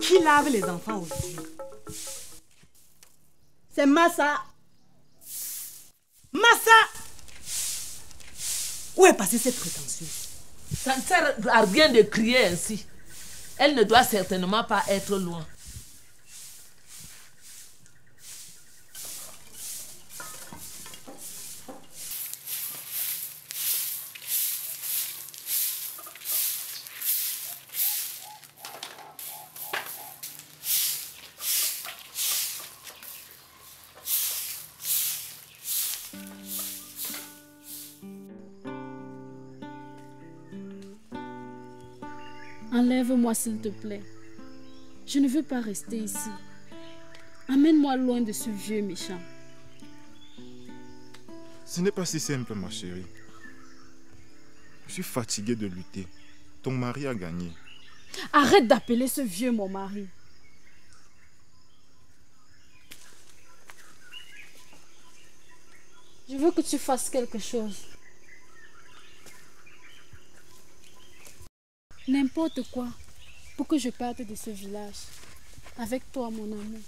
Qui lave les enfants aussi? C'est Massa. Massa! Où est passée cette prétentieuse? Ça ne sert à rien de crier ainsi. Elle ne doit certainement pas être loin. Enlève-moi s'il te plaît. Je ne veux pas rester ici. Amène-moi loin de ce vieux méchant. Ce n'est pas si simple, ma chérie. Je suis fatigué de lutter. Ton mari a gagné. Arrête d'appeler ce vieux mon mari. Je veux que tu fasses quelque chose. N'importe quoi pour que je parte de ce village. Avec toi, mon amour.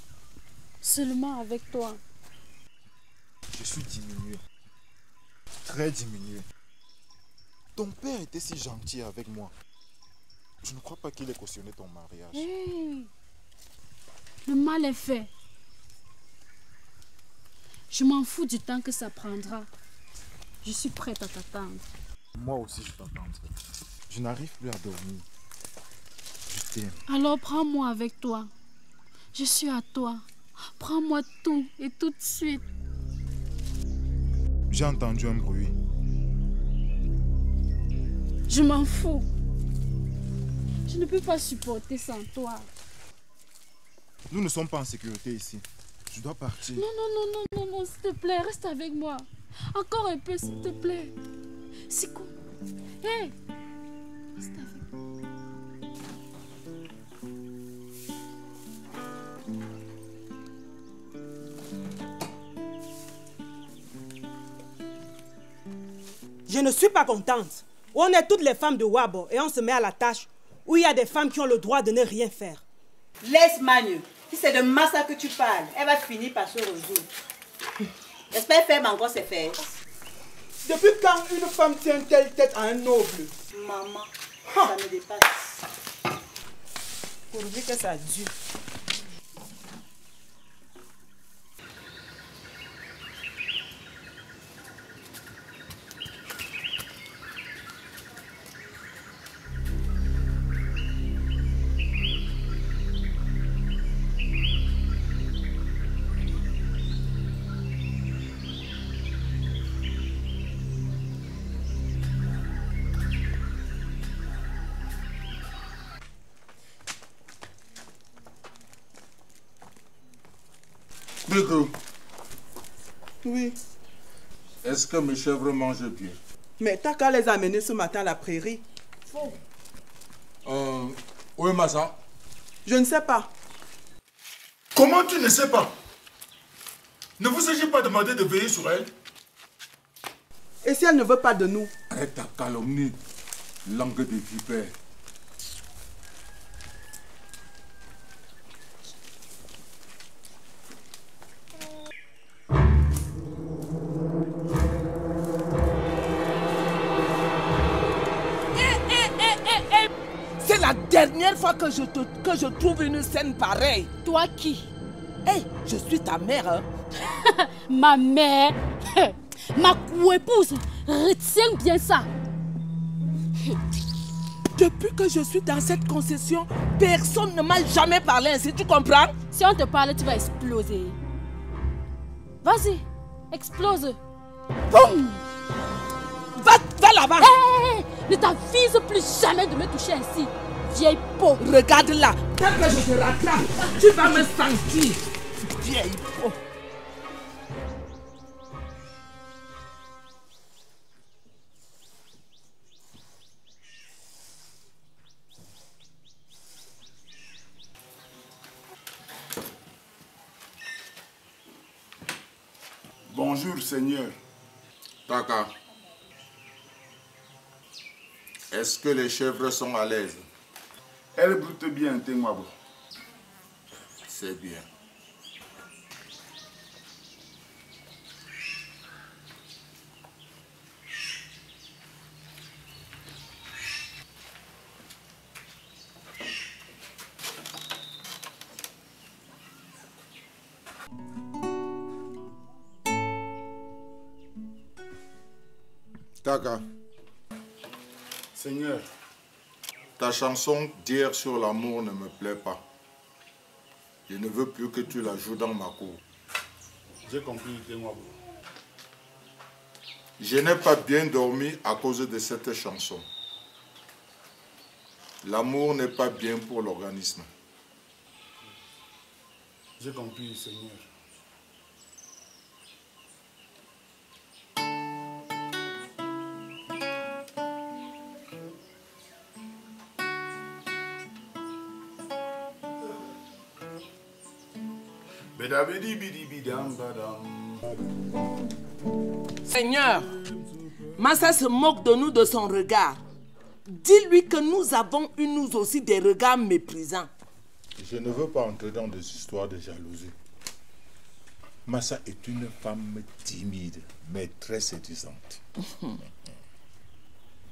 Seulement avec toi. Je suis diminué. Très diminué. Ton père était si gentil avec moi. Je ne crois pas qu'il ait cautionné ton mariage. Hey, le mal est fait. Je m'en fous du temps que ça prendra. Je suis prête à t'attendre. Moi aussi, je t'attendrai. Je n'arrive plus à dormir. Je t'aime. Alors prends-moi avec toi. Je suis à toi. Prends-moi tout et tout de suite. J'ai entendu un bruit. Je m'en fous. Je ne peux pas supporter sans toi. Nous ne sommes pas en sécurité ici. Je dois partir. Non, non, non, non, non, non, s'il te plaît, reste avec moi. Encore un peu, s'il te plaît. C'est quoi? Hé! Reste avec moi. Je ne suis pas contente. On est toutes les femmes de Wabo et on se met à la tâche où il y a des femmes qui ont le droit de ne rien faire. Laisse Manu. Si c'est de Massa que tu parles, elle va finir par se résoudre. J'espère faire encore ses fesses. Depuis quand une femme tient telle tête à un noble? Maman, ça me dépasse. Pourvu que ça dure. Bigo, Oui. est-ce que mes chèvres mangent bien? Mais t'as qu'à les amener ce matin à la prairie. Où est Massa? Je ne sais pas. Comment tu ne sais pas? Ne vous ai-je pas demandé de veiller sur elle? Et si elle ne veut pas de nous? Arrête ta calomnie, langue de vipère. C'est la dernière fois que je trouve une scène pareille. Toi qui? Hey, je suis ta mère, hein? Ma mère? Ma co-épouse? Retiens bien ça. Depuis que je suis dans cette concession, personne ne m'a jamais parlé ainsi, tu comprends? Si on te parle, tu vas exploser. Vas-y, explose. Boum! Va là-bas! Hé, ne t'avise plus jamais de me toucher ainsi, vieille peau. Regarde là, tant que je te rattrape, tu vas me sentir, vieille peau. Bonjour, Seigneur. Taka. Est-ce que les chèvres sont à l'aise? Elles broutent bien, Tengwabo. C'est bien. Taka. Seigneur, Ta chanson d'hier sur l'amour ne me plaît pas. Je ne veux plus que tu la joues dans ma cour. j'ai compris, dis-moi. Je n'ai pas bien dormi à cause de cette chanson. L'amour n'est pas bien pour l'organisme. J'ai compris, Seigneur. Seigneur, Massa se moque de nous de son regard. Dis-lui que nous avons eu nous aussi des regards méprisants. Je ne veux pas entrer dans des histoires de jalousie. Massa est une femme timide, mais très séduisante.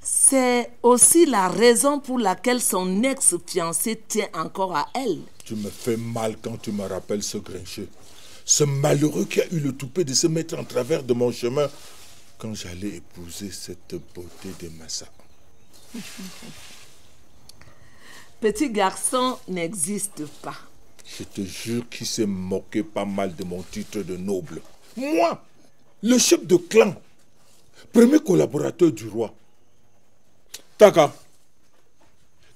C'est aussi la raison pour laquelle son ex-fiancé tient encore à elle. Tu me fais mal quand tu me rappelles ce grincheux. Ce malheureux qui a eu le toupet de se mettre en travers de mon chemin quand j'allais épouser cette beauté de Massa. Petit garçon n'existe pas. Je te jure qu'il s'est moqué pas mal de mon titre de noble. Moi, le chef de clan, premier collaborateur du roi. Taka,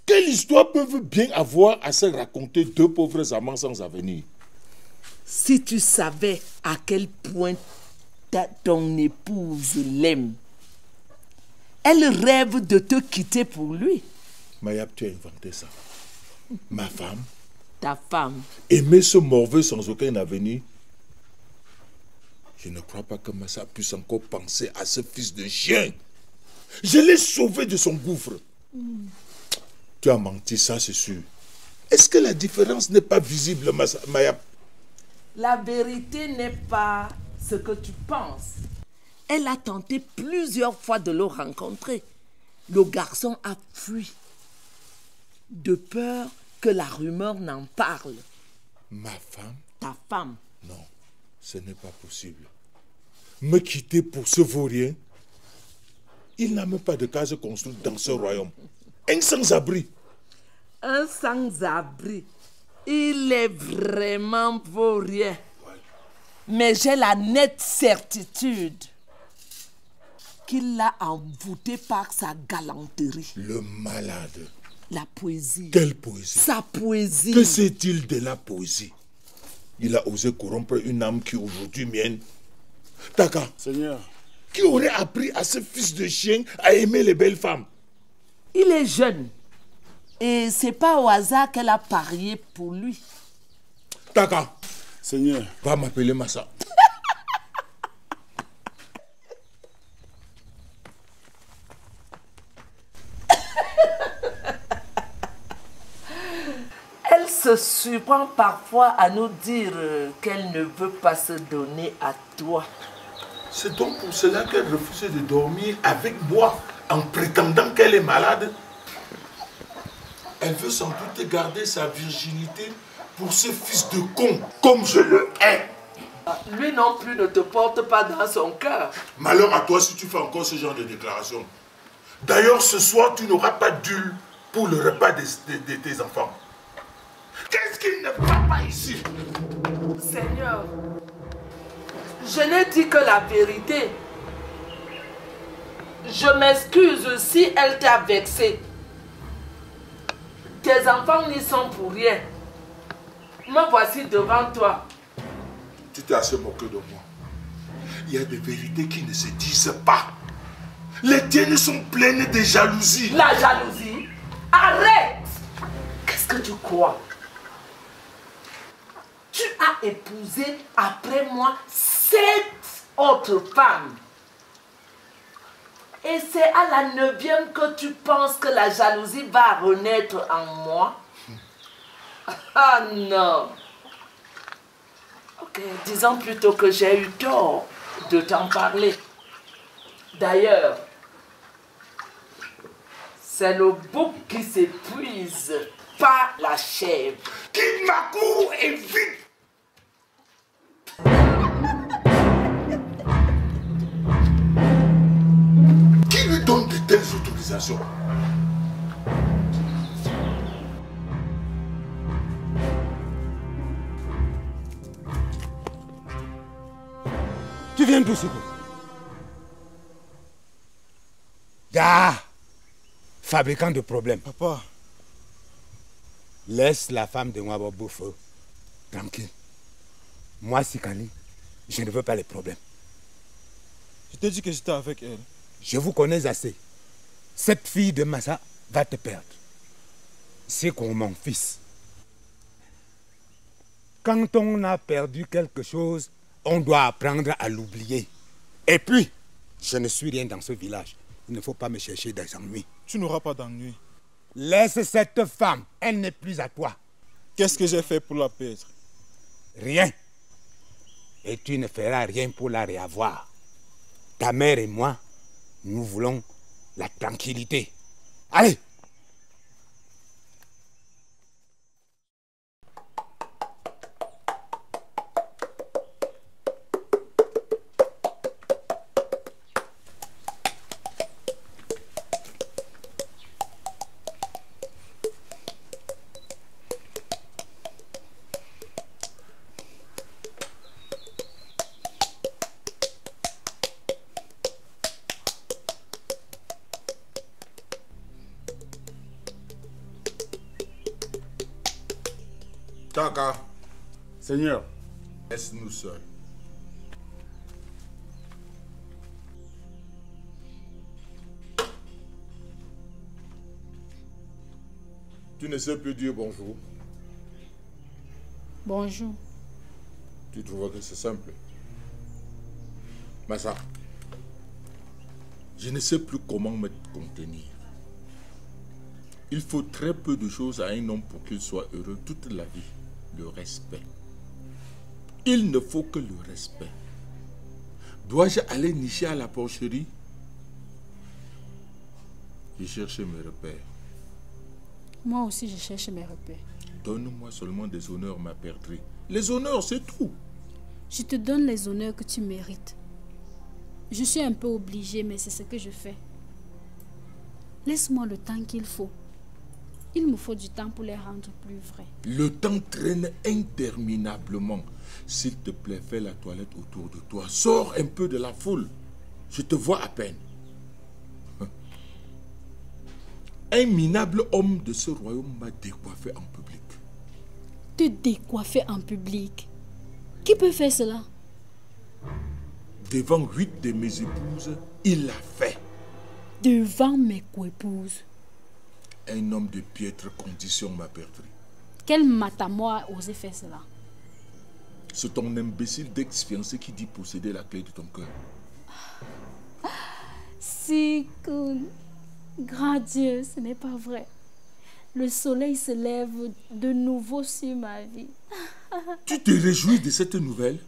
quelle histoire peuvent bien avoir à se raconter deux pauvres amants sans avenir? Si tu savais à quel point ton épouse l'aime, elle rêve de te quitter pour lui. Mayab, tu as inventé ça. Ma femme, Ta femme. aimer ce morveux sans aucun avenir. Je ne crois pas que Massa puisse encore penser à ce fils de chien. Je l'ai sauvé de son gouffre. Tu as menti, ça c'est sûr. Est-ce que la différence n'est pas visible, Mayab? La vérité n'est pas ce que tu penses. Elle a tenté plusieurs fois de le rencontrer. Le garçon a fui, de peur que la rumeur n'en parle. Ma femme? Ta femme. Non, ce n'est pas possible. Me quitter pour ce vaurien? Il n'a même pas de case construite dans ce royaume. Un sans-abri. Un sans-abri. Il est vraiment vaurien. Mais j'ai la nette certitude qu'il l'a envoûté par sa galanterie. Le malade. La poésie. Quelle poésie? Sa poésie. Que sait-il de la poésie? Il a osé corrompre une âme qui aujourd'hui mienne. Taka, Seigneur, qui aurait appris à ce fils de chien à aimer les belles femmes? Il est jeune. Et c'est pas au hasard qu'elle a parié pour lui. Taka, Seigneur, va m'appeler Massa. Elle se surprend parfois à nous dire qu'elle ne veut pas se donner à toi. C'est donc pour cela qu'elle refuse de dormir avec moi en prétendant qu'elle est malade. Elle veut sans doute garder sa virginité pour ce fils de con, comme je le hais. Lui non plus ne te porte pas dans son cœur. Malheur à toi si tu fais encore ce genre de déclaration. D'ailleurs, ce soir, tu n'auras pas d'huile pour le repas de tes enfants. Qu'est-ce qui ne va pas ici? Seigneur, je n'ai dit que la vérité. Je m'excuse si elle t'a vexé. Tes enfants n'y sont pour rien. Me voici devant toi. Tu t'es assez moqué de moi. Il y a des vérités qui ne se disent pas. Les tiennes sont pleines de jalousie. La jalousie? Arrête! Qu'est-ce que tu crois? Tu as épousé après moi 7 autres femmes. Et c'est à la 9e que tu penses que la jalousie va renaître en moi? Ah non! Disons plutôt que j'ai eu tort de t'en parler. D'ailleurs, c'est le bouc qui s'épuise, pas la chèvre. Quitte ma cour et vite! Qui lui donne de telles autorisations? Tu viens d'où, Siko? Ah! Fabricant de problèmes. Papa, Laisse la femme de Nwabo Boufo tranquille. Moi, Sikali, je ne veux pas les problèmes. je t'ai dit que j'étais avec elle. Je vous connais assez. Cette fille de Massa va te perdre. C'est comme mon fils. Quand on a perdu quelque chose, on doit apprendre à l'oublier. Et puis, je ne suis rien dans ce village. Il ne faut pas me chercher des ennuis. Tu n'auras pas d'ennui. Laisse cette femme. Elle n'est plus à toi. Qu'est-ce que j'ai fait pour la perdre? Rien. Et tu ne feras rien pour la réavoir. Ta mère et moi, nous voulons la tranquillité. Allez! Taka, Seigneur, laisse-nous seuls. Tu ne sais plus dire bonjour. Bonjour. Tu trouves que c'est simple. Massa, je ne sais plus comment me contenir. Il faut très peu de choses à un homme pour qu'il soit heureux toute la vie. Le respect. Il ne faut que le respect. Dois-je aller nicher à la porcherie? J'ai cherché mes repères. Moi aussi, je cherche mes repères. Donne-moi seulement des honneurs, ma perdrix. Les honneurs, c'est tout. Je te donne les honneurs que tu mérites. Je suis un peu obligée, mais c'est ce que je fais. Laisse-moi le temps qu'il faut. Il me faut du temps pour les rendre plus vrais. Le temps traîne interminablement. S'il te plaît, fais la toilette autour de toi. Sors un peu de la foule. Je te vois à peine. Un minable homme de ce royaume m'a décoiffé en public. Te décoiffer en public? Qui peut faire cela? Devant 8 de mes épouses, il l'a fait. Devant mes coépouses? Un homme de piètre condition, ma perdrix. Quel matamor a osé faire cela? C'est ton imbécile d'ex-fiancé qui dit posséder la clé de ton cœur. Sikun, grand Dieu, ce n'est pas vrai. Le soleil se lève de nouveau sur ma vie. Tu te réjouis de cette nouvelle?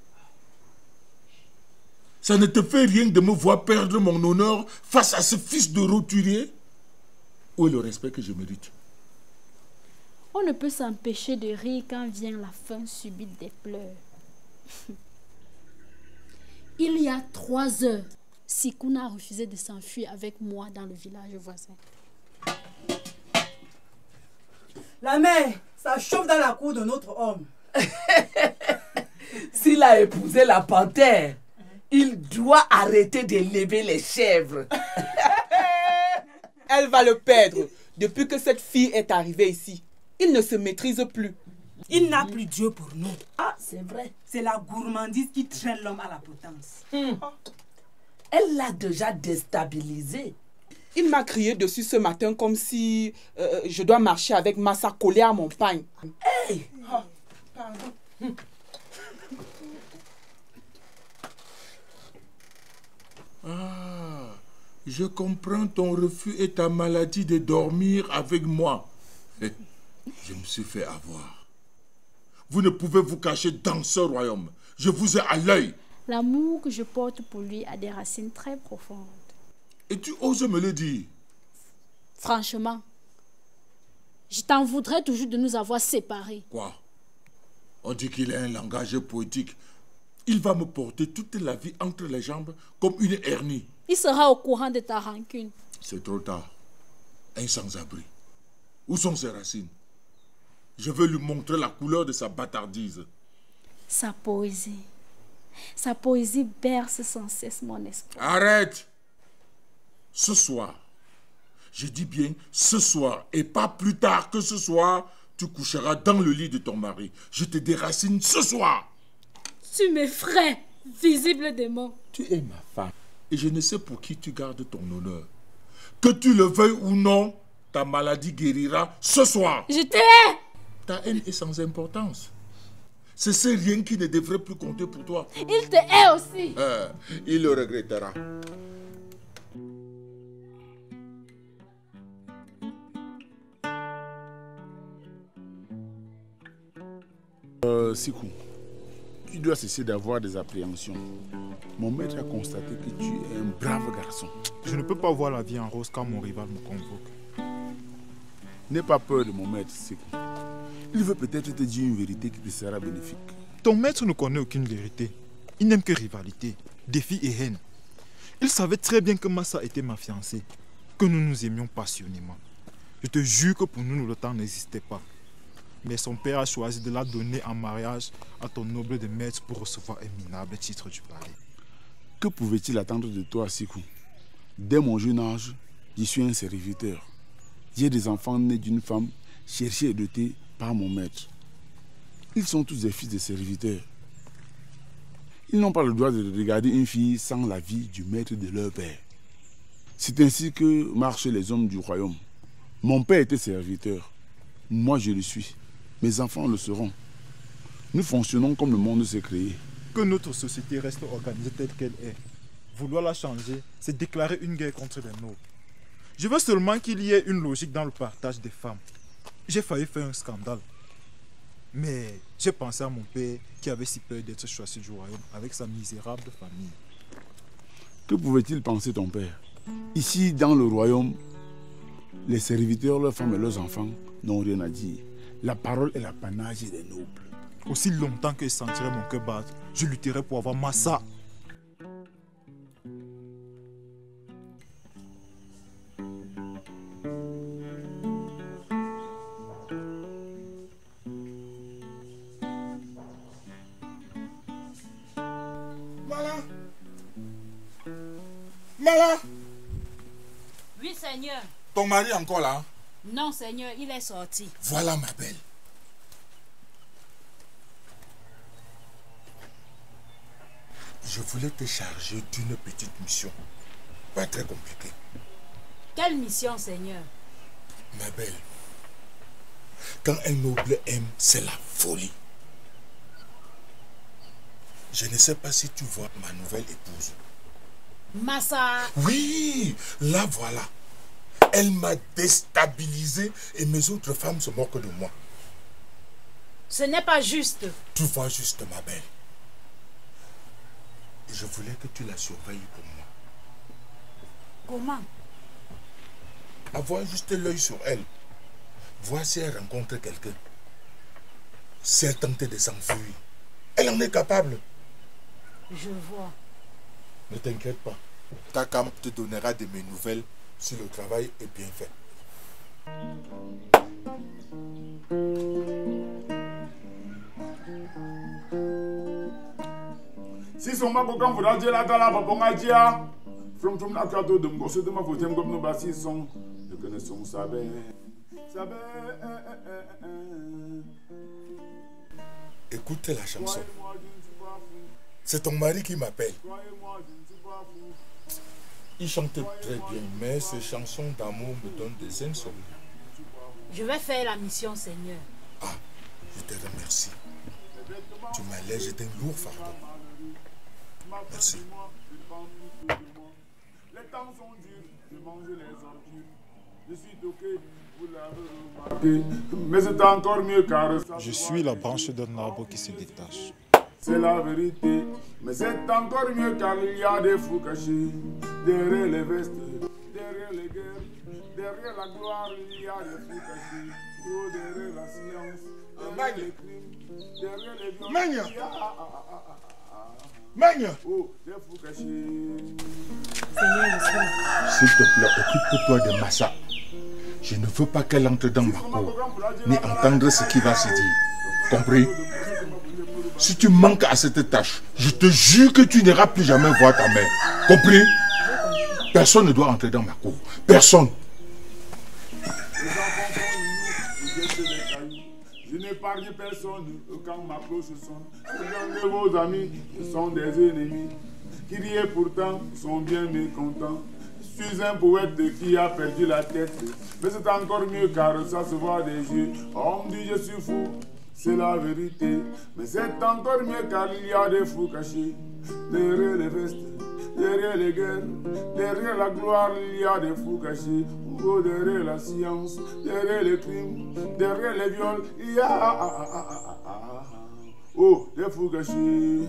Ça ne te fait rien de me voir perdre mon honneur face à ce fils de roturier? Où est le respect que je mérite? On ne peut s'empêcher de rire quand vient la fin subite des pleurs. Il y a 3 heures, Sikuna a refusé de s'enfuir avec moi dans le village voisin. La mère, ça chauffe dans la cour de notre homme. S'il a épousé la panthère, il doit arrêter d'élever les chèvres. Elle va le perdre. Depuis que cette fille est arrivée ici, il ne se maîtrise plus. Il n'a plus Dieu pour nous. Ah, c'est vrai. C'est la gourmandise qui traîne l'homme à la potence. Elle l'a déjà déstabilisé. Il m'a crié dessus ce matin comme si je dois marcher avec Massa collé à mon pain. Hey! Oh, pardon. Ah, je comprends ton refus et ta maladie de dormir avec moi. Je me suis fait avoir. Vous ne pouvez vous cacher dans ce royaume. Je vous ai à l'œil. L'amour que je porte pour lui a des racines très profondes. Et tu oses me le dire? Franchement, je t'en voudrais toujours de nous avoir séparés. Quoi? On dit qu'il a un langage poétique. Il va me porter toute la vie entre les jambes comme une hernie. Il sera au courant de ta rancune. C'est trop tard. Un sans-abri. Où sont ses racines? Je veux lui montrer la couleur de sa bâtardise. Sa poésie berce sans cesse mon esprit. Arrête! Ce soir, je dis bien ce soir, et pas plus tard que ce soir, tu coucheras dans le lit de ton mari. Je te déracine ce soir. Tu m'effraies, visible démon. Tu es ma femme, et je ne sais pour qui tu gardes ton honneur. Que tu le veuilles ou non, ta maladie guérira ce soir. Je te hais! Ta haine est sans importance. C'est ce rien qui ne devrait plus compter pour toi. Il te hait aussi. Il le regrettera. Sikou, tu dois cesser d'avoir des appréhensions. Mon maître a constaté que tu es un brave garçon. Je ne peux pas voir la vie en rose quand mon rival me convoque. N'aie pas peur de mon maître, Sikou. Il veut peut-être te dire une vérité qui te sera bénéfique. Ton maître ne connaît aucune vérité. Il n'aime que rivalité, défi et haine. Il savait très bien que Massa était ma fiancée, que nous nous aimions passionnément. Je te jure que pour nous, le temps n'existait pas. Mais son père a choisi de la donner en mariage à ton noble de maître pour recevoir un minable titre du palais. Que pouvait-il attendre de toi, Sikou? Dès mon jeune âge, je suis un serviteur. J'ai des enfants nés d'une femme cherchée et dotée par mon maître. Ils sont tous des fils de serviteurs. Ils n'ont pas le droit de regarder une fille sans l'avis du maître de leur père. C'est ainsi que marchent les hommes du royaume. Mon père était serviteur. Moi, je le suis. Mes enfants le seront. Nous fonctionnons comme le monde s'est créé. Que notre société reste organisée telle qu'elle est. Vouloir la changer, c'est déclarer une guerre contre les nobles. Je veux seulement qu'il y ait une logique dans le partage des femmes. J'ai failli faire un scandale. Mais j'ai pensé à mon père qui avait si peur d'être choisi du royaume avec sa misérable famille. Que pouvait-il penser ton père? Ici, dans le royaume, les serviteurs, leurs femmes et leurs enfants n'ont rien à dire. La parole est l'apanage des nobles. Aussi longtemps que je sentirai mon cœur battre, je lutterai pour avoir Massa. Mala! Oui, Seigneur. Ton mari est encore là? Non, Seigneur, il est sorti. Voilà ma belle. Je voulais te charger d'une petite mission. Pas très compliquée. Quelle mission, Seigneur? Ma belle, quand un noble aime, c'est la folie. Je ne sais pas si tu vois ma nouvelle épouse. Massa. Oui, la voilà. Elle m'a déstabilisé et mes autres femmes se moquent de moi. Ce n'est pas juste. Tu vois juste, ma belle. Et je voulais que tu la surveilles pour moi. Comment? Avoir juste l'œil sur elle. Voir si elle rencontre quelqu'un. Si elle tente de s'enfuir. Elle en est capable. Je vois. Ne t'inquiète pas. Ta cam te donnera de mes nouvelles si le travail est bien fait. Si son mari quand vous radiez la gala, papa ngadia. From la carte de m'gosser de ma faute, comme nous bassis sont. Nous connaissons Sabé. Sabé. Écoute la chanson. C'est ton mari qui m'appelle. Il chante très bien, mais ces chansons d'amour me donnent des insomnies. Je vais faire la mission, Seigneur. Ah, je te remercie. Tu m'allèges d'un lourd fardeau. Merci. Les temps sont durs, je mange les ordures. Je suis toqué, vous l'avez remarqué. Mais c'est encore mieux car ça Je suis la branche d'un arbre qui se détache. c'est la vérité. Mais c'est encore mieux car il y a des fous cachés. Derrière les vestes, derrière les guerres, derrière la gloire, il y a des fous cachés. Oh, derrière la science, derrière les crimes, derrière les violences. Magne. Magne. Oh, des fous cachés. S'il te plaît, occupe-toi de Massa. Je ne veux pas qu'elle entre dans ma cour, ni entendre ce qui va se dire. Compris? Si tu manques à cette tâche, je te jure que tu n'iras plus jamais voir ta mère. Compris? Personne ne doit entrer dans ma cour. Personne. Je n'épargne personne quand ma cloche sonne. Regardez vos amis, ce sont des ennemis. Qui rient pourtant, sont bien mécontents. Je suis un poète qui a perdu la tête. Mais c'est encore mieux car ça se voit des yeux. On me dit je suis fou, c'est la vérité. Mais c'est encore mieux car il y a des fous cachés. Derrière les vestes, derrière les guerres, derrière la gloire, il y a des fous cachés. Oh, derrière la science, derrière les crimes, derrière les viols, il y a oh, des fous cachés.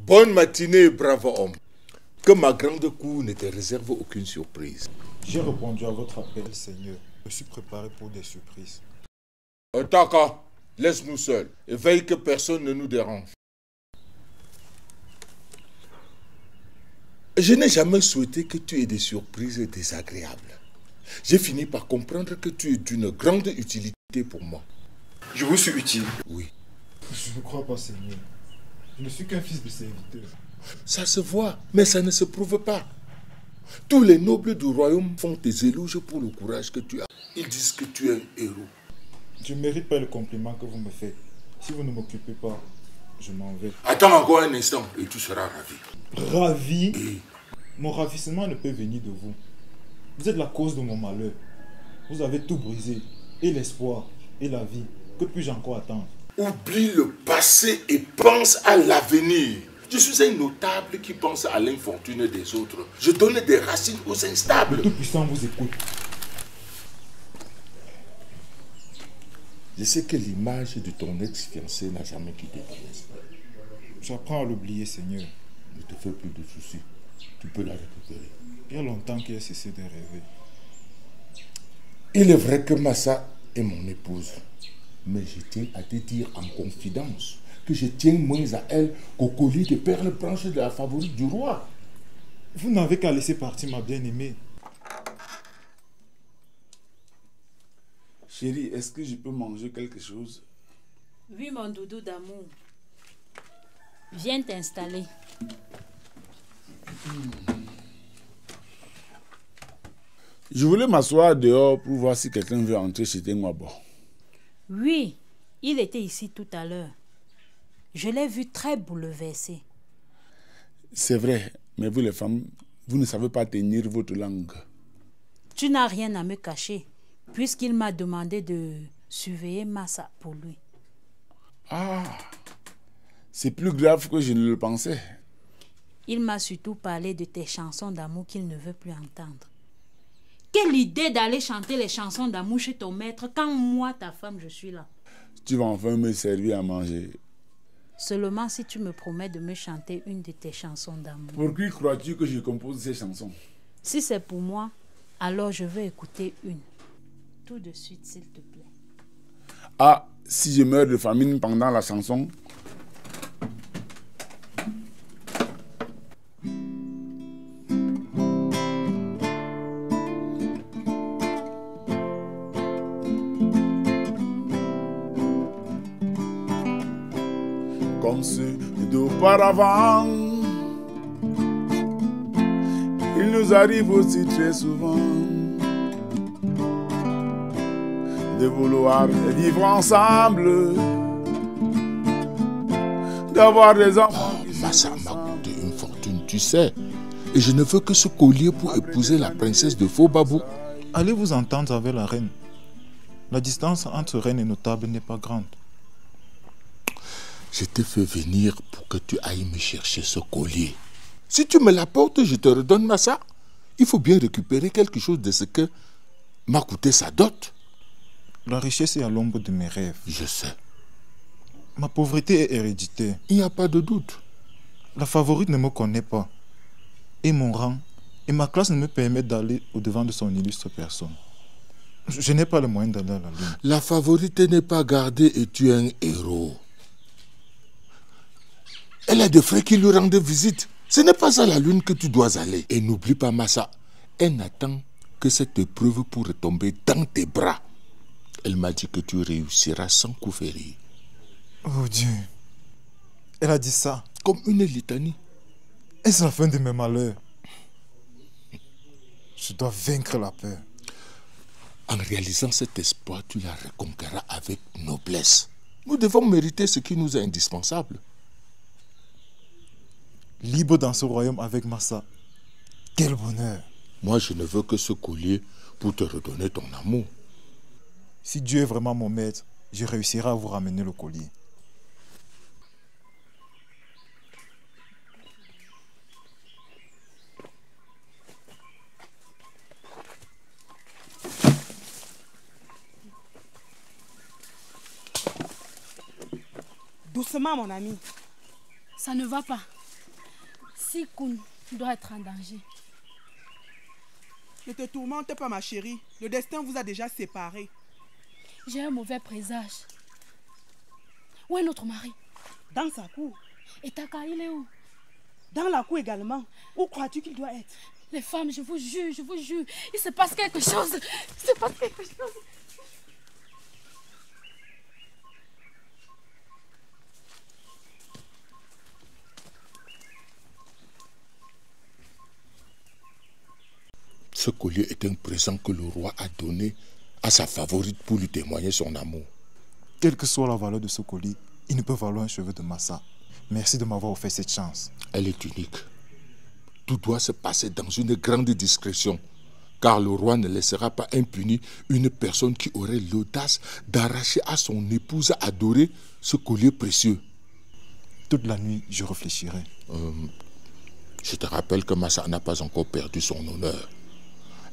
Bonne matinée, brave homme. Que ma grande cour ne te réserve aucune surprise. J'ai répondu à votre appel, Seigneur. Je suis préparé pour des surprises. Taka, laisse-nous seuls et veille que personne ne nous dérange. Je n'ai jamais souhaité que tu aies des surprises désagréables. J'ai fini par comprendre que tu es d'une grande utilité pour moi. Je vous suis utile. Oui. Je ne crois pas, Seigneur. Je ne suis qu'un fils de serviteur. Ça se voit, mais ça ne se prouve pas. Tous les nobles du royaume font tes éloges pour le courage que tu as. Ils disent que tu es un héros. Je ne mérite pas le compliment que vous me faites. Si vous ne m'occupez pas, je m'en vais. Attends encore un instant et tu seras ravi. Ravi? Et mon ravissement ne peut venir de vous. Vous êtes la cause de mon malheur. Vous avez tout brisé. Et l'espoir, et la vie. Que puis-je encore attendre? oublie le passé et pense à l'avenir. Je suis un notable qui pense à l'infortune des autres. Je donne des racines aux instables. Le Tout-Puissant vous écoute. Je sais que l'image de ton ex-fiancé n'a jamais quitté ton esprit. J'apprends à l'oublier, Seigneur. Ne te fais plus de soucis. Tu peux la récupérer. Il y a longtemps qu'il a cessé de rêver. Il est vrai que Massa est mon épouse. Mais je tiens à te dire en confidence que je tiens moins à elle qu'au collier de perles blanches de la favorite du roi. Vous n'avez qu'à laisser partir ma bien-aimée. Chérie, est-ce que je peux manger quelque chose? Oui, mon doudou d'amour. Viens t'installer. Je voulais m'asseoir dehors pour voir si quelqu'un veut entrer chez Tengwabo. Oui, il était ici tout à l'heure. Je l'ai vu très bouleversé. C'est vrai, mais vous les femmes, vous ne savez pas tenir votre langue. Tu n'as rien à me cacher, puisqu'il m'a demandé de surveiller Massa pour lui. Ah, c'est plus grave que je ne le pensais. Il m'a surtout parlé de tes chansons d'amour qu'il ne veut plus entendre. Quelle idée d'aller chanter les chansons d'amour chez ton maître quand moi, ta femme, je suis là. Tu vas enfin me servir à manger. Seulement si tu me promets de me chanter une de tes chansons d'amour. Pour qui crois-tu que je compose ces chansons? Si c'est pour moi, alors je veux écouter une. Tout de suite, s'il te plaît. Ah, si je meurs de famine pendant la chanson? Comme ceux d'auparavant, Il nous arrive aussi très souvent de vouloir vivre ensemble, d'avoir des enfants. Massa m'a coûté une fortune, tu sais. Et je ne veux que ce collier pour épouser la princesse de Faux-Babou. Allez vous entendre avec la reine. La distance entre reine et notable n'est pas grande. Je t'ai fait venir pour que tu ailles me chercher ce collier. Si tu me l'apportes, je te redonne Massa. Il faut bien récupérer quelque chose de ce que m'a coûté sa dot. La richesse est à l'ombre de mes rêves. Je sais. Ma pauvreté est héréditaire. Il n'y a pas de doute. La favorite ne me connaît pas. Et mon rang et ma classe ne me permettent d'aller au-devant de son illustre personne. Je n'ai pas le moyen d'aller à la lune. La favorite n'est pas gardée et tu es un héros. Elle a des frères qui lui rendent visite. Ce n'est pas à la lune que tu dois aller. Et n'oublie pas, Massa, elle n'attend que cette épreuve pour retomber dans tes bras. Elle m'a dit que tu réussiras sans coup férir. Oh Dieu. Elle a dit ça. Comme une litanie. Est-ce la fin de mes malheurs? Je dois vaincre la peur. En réalisant cet espoir, tu la reconquéras avec noblesse. Nous devons mériter ce qui nous est indispensable. Libre dans ce royaume avec Massa. Quel bonheur. Moi, je ne veux que ce collier pour te redonner ton amour. Si Dieu est vraiment mon maître, je réussirai à vous ramener le collier. Doucement, mon ami. Ça ne va pas. Sikun doit être en danger. Ne te tourmente pas, ma chérie. Le destin vous a déjà séparés. J'ai un mauvais présage. Où est notre mari? Dans sa cour. Et Taka, il est où? Dans la cour également. Où crois-tu qu'il doit être? Les femmes, je vous jure, il se passe quelque chose. Il se passe quelque chose. Ce collier est un présent que le roi a donné à sa favorite pour lui témoigner son amour. Quelle que soit la valeur de ce collier, il ne peut valoir un cheveu de Massa. Merci de m'avoir offert cette chance. Elle est unique. Tout doit se passer dans une grande discrétion, car le roi ne laissera pas impunie une personne qui aurait l'audace d'arracher à son épouse adorée ce collier précieux. Toute la nuit, je réfléchirai. Je te rappelle que Massa n'a pas encore perdu son honneur.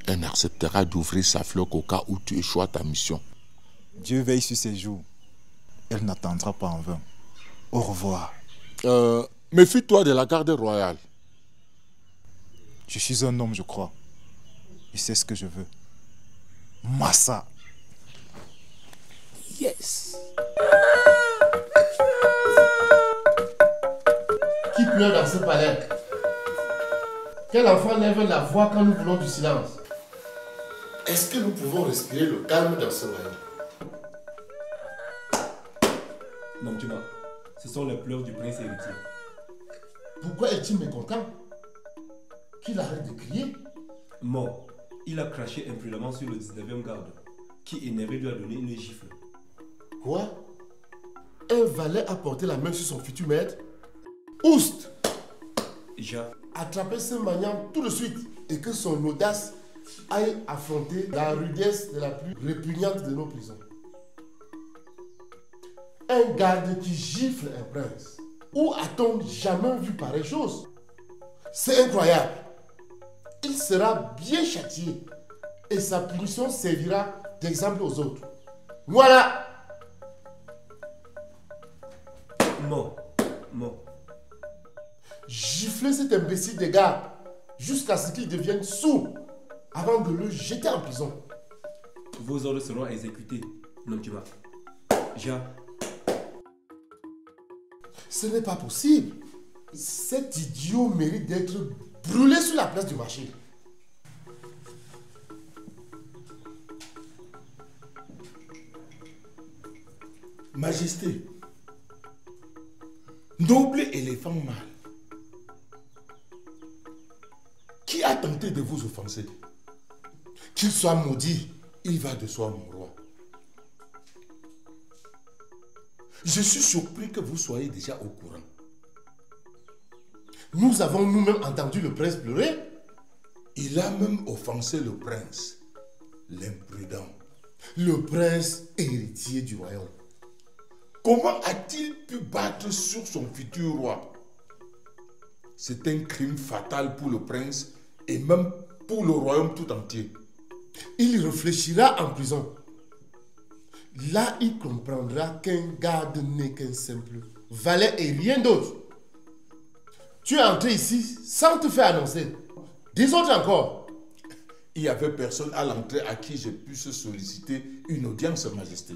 Elle acceptera d'ouvrir sa floque au cas où tu échoues à ta mission. Dieu veille sur ses jours. Elle n'attendra pas en vain. Au revoir. Méfie-toi de la garde royale. Je suis un homme, je crois. Je sais ce que je veux. Massa. Yes. Qui pleure dans ce palais? Quel enfant lève la voix quand nous voulons du silence? Est-ce que nous pouvons respirer le calme dans ce royaume? Non, tu vois, ce sont les pleurs du prince héritier. Pourquoi est-il mécontent? Qu'il arrête de crier? Mort, il a craché imprudemment sur le 19e garde, qui énervé lui a donné une gifle. Quoi? Un valet a porté la main sur son futur maître? Oust! Attrapez ce maniant tout de suite et que son audace aille affronter la rudesse de la plus répugnante de nos prisons. Un garde qui gifle un prince. Où a-t-on jamais vu pareille chose? C'est incroyable. Il sera bien châtié et sa punition servira d'exemple aux autres. Voilà! Mort. Giflez cet imbécile des gardes jusqu'à ce qu'il devienne sourd avant de le jeter en prison. Vos ordres seront exécutés, Nomtima. Ce n'est pas possible. Cet idiot mérite d'être brûlé sur la place du marché. Majesté, noble éléphant mâle, qui a tenté arrêtez de vous offenser. Qu'il soit maudit. Il va de soi, mon roi. Je suis surpris que vous soyez déjà au courant. Nous avons nous-mêmes entendu le prince pleurer. Il a même offensé le prince, l'imprudent. Le prince héritier du royaume. Comment a-t-il pu battre sur son futur roi? C'est un crime fatal pour le prince et même pour le royaume tout entier. Il réfléchira en prison. Là, il comprendra qu'un garde n'est qu'un simple valet et rien d'autre. Tu es entré ici sans te faire annoncer. Des autres encore. Il n'y avait personne à l'entrée à qui j'ai pu se solliciter une audience, Majesté.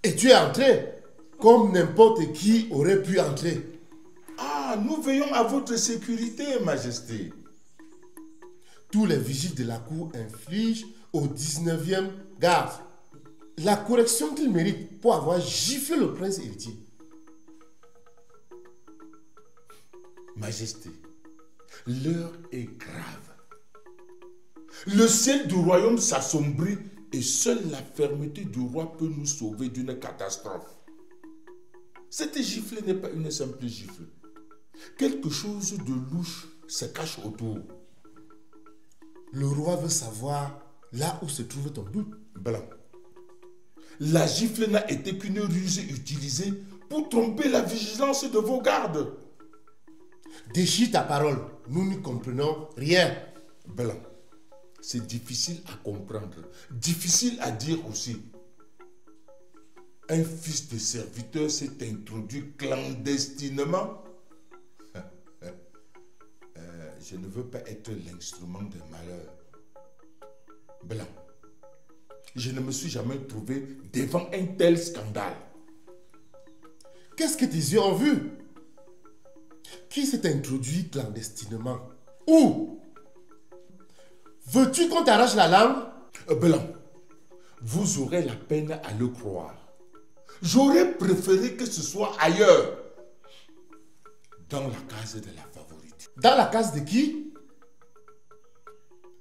Et tu es entré comme n'importe qui aurait pu entrer. Ah, nous veillons à votre sécurité, Majesté. Tous les vigiles de la cour infligent au 19e garde la correction qu'il mérite pour avoir giflé le prince héritier. Majesté, l'heure est grave. Le ciel du royaume s'assombrit et seule la fermeté du roi peut nous sauver d'une catastrophe. Cette gifle n'est pas une simple gifle. Quelque chose de louche se cache autour. Le roi veut savoir là où se trouve ton but. Blanc. La gifle n'a été qu'une ruse utilisée pour tromper la vigilance de vos gardes. Déchire ta parole, nous n'y comprenons rien. Blanc. C'est difficile à comprendre, difficile à dire aussi. Un fils de serviteur s'est introduit clandestinement. Je ne veux pas être l'instrument de malheur. Blanc, je ne me suis jamais trouvé devant un tel scandale. Qu'est-ce que tes yeux ont vu? Qui s'est introduit clandestinement? Où? Veux-tu qu'on t'arrache la langue? Blanc, vous aurez la peine à le croire. J'aurais préféré que ce soit ailleurs. Dans la case de la favorite. Dans la case de qui?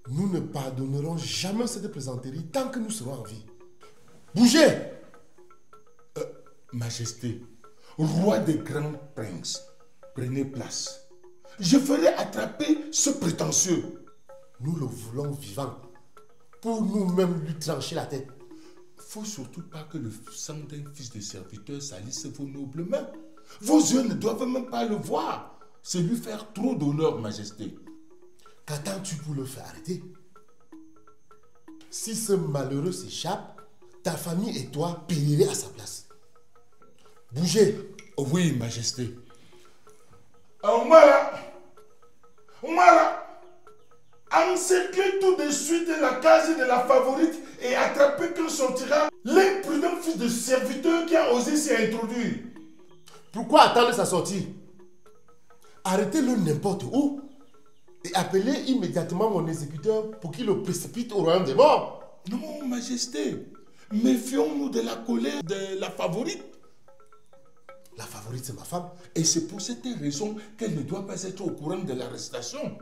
Nous ne pardonnerons jamais cette plaisanterie tant que nous serons en vie. Bougez! Majesté, roi des grands princes, prenez place. Je ferai attraper ce prétentieux. Nous le voulons vivant, pour nous-mêmes lui trancher la tête. Faut surtout pas que le sang d'un fils de serviteur salisse vos nobles mains. Vos yeux ne doivent même pas le voir. C'est lui faire trop d'honneur, Majesté. Qu'attends-tu pour le faire arrêter? Si ce malheureux s'échappe, ta famille et toi périrez à sa place. Bougez. Oui, Majesté. Voilà. Encerclez tout de suite la case de la favorite et attrapez quand sortira l'imprudent fils de serviteur qui a osé s'y introduire. Pourquoi attendre sa sortie? Arrêtez-le n'importe où et appelez immédiatement mon exécuteur pour qu'il le précipite au royaume des morts. Non, Majesté, méfions-nous de la colère de la favorite. La favorite, c'est ma femme. Et c'est pour cette raison qu'elle ne doit pas être au courant de l'arrestation.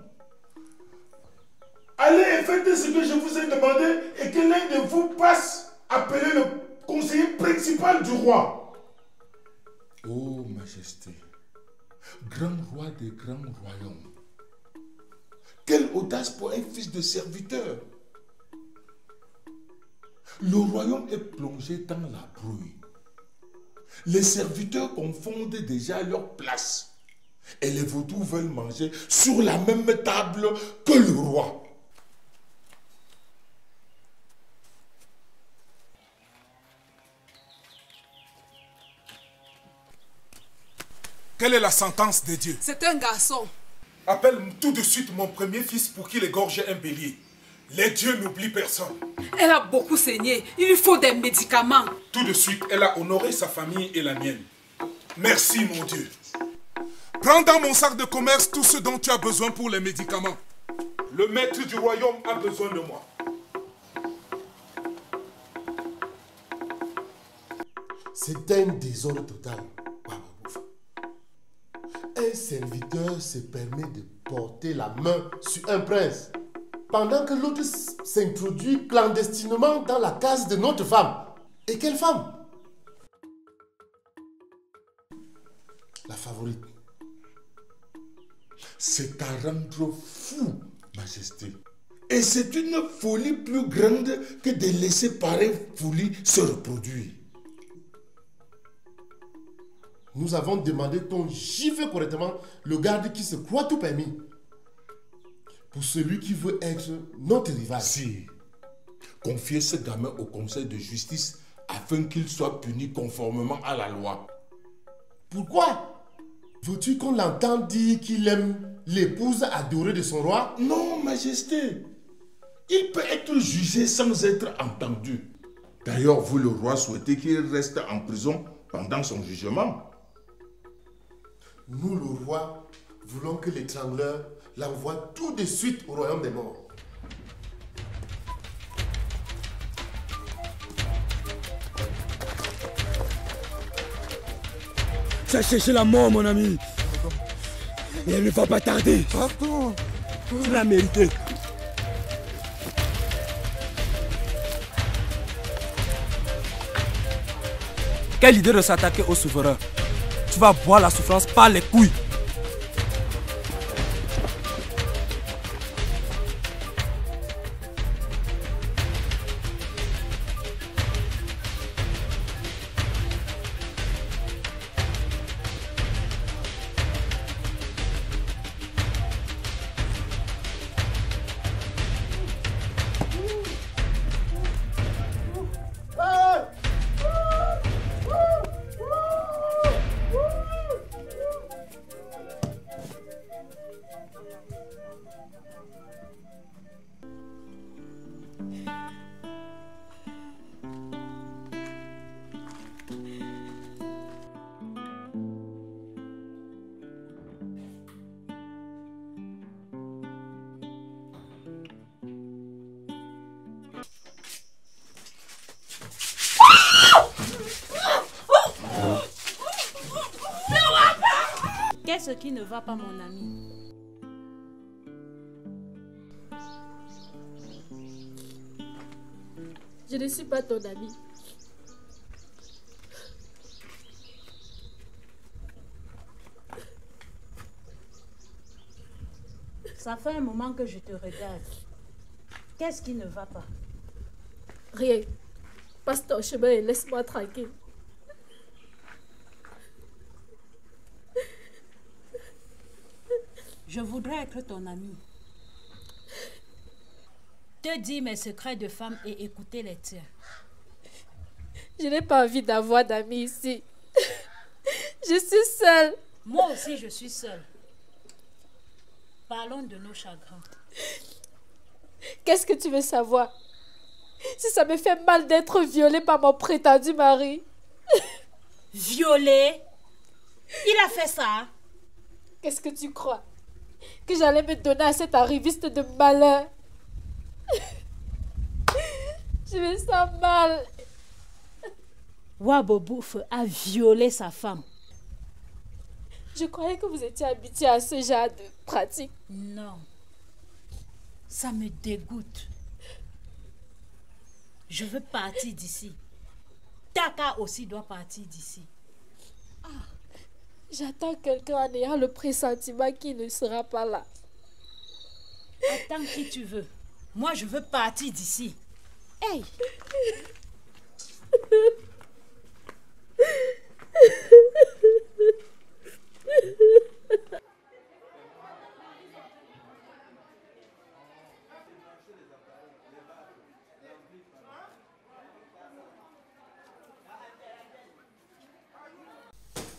Allez et faites ce que je vous ai demandé et que l'un de vous passe appeler le conseiller principal du roi. Oh, Majesté, grand roi des grands royaumes, quelle audace pour un fils de serviteur. Le royaume est plongé dans la brouille. Les serviteurs confondent déjà leur place. Et les vaudous veulent manger sur la même table que le roi. Quelle est la sentence de Dieu? C'est un garçon. Appelle tout de suite mon premier fils pour qu'il égorge un bélier. Les dieux n'oublient personne. Elle a beaucoup saigné. Il lui faut des médicaments. Tout de suite, elle a honoré sa famille et la mienne. Merci, mon Dieu. Prends dans mon sac de commerce tout ce dont tu as besoin pour les médicaments. Le maître du royaume a besoin de moi. C'est un désordre total. Un serviteur se permet de porter la main sur un prince. pendant que l'autre s'introduit clandestinement dans la case de notre femme. Et quelle femme? La favorite. C'est à rendre fou, Majesté. Et c'est une folie plus grande que de laisser pareille folie se reproduire. Nous avons demandé qu'on gifle correctement le garde qui se croit tout permis. Pour celui qui veut être notre rival. Si. Confiez ce gamin au conseil de justice afin qu'il soit puni conformément à la loi. Pourquoi? Veux-tu qu'on l'entende dire qu'il aime l'épouse adorée de son roi? Non, Majesté. Il peut être jugé sans être entendu. D'ailleurs, vous, le roi, souhaitez qu'il reste en prison pendant son jugement. Nous, le roi, voulons que l'étrangleur l'envoie tout de suite au royaume des morts. Tu as cherché la mort, mon ami. Et elle ne va pas tarder. Pardon. Tu l'as mérité. Quelle idée de s'attaquer au souverain. Tu vas boire la souffrance par les couilles. Qu'est-ce qui ne va pas, mon ami? Je ne suis pas ton ami. Ça fait un moment que je te regarde. Qu'est-ce qui ne va pas? Rien. Passe ton chemin et laisse-moi tranquille. Je voudrais être ton ami. Te dire mes secrets de femme et écouter les tiens. Je n'ai pas envie d'avoir d'amis ici. Je suis seule. Moi aussi, je suis seule. Parlons de nos chagrins. Qu'est-ce que tu veux savoir? Si ça me fait mal d'être violée par mon prétendu mari. Violée? Il a fait ça? Qu'est-ce que tu crois? Que j'allais me donner à cet arriviste de malheur? Je me sens mal. Wabobouf a violé sa femme. Je croyais que vous étiez habitué à ce genre de pratique. Non. Ça me dégoûte. Je veux partir d'ici. Taka aussi doit partir d'ici. J'attends quelqu'un en ayant le pressentiment qu'il ne sera pas là. Attends qui tu veux. Moi, je veux partir d'ici. Hey!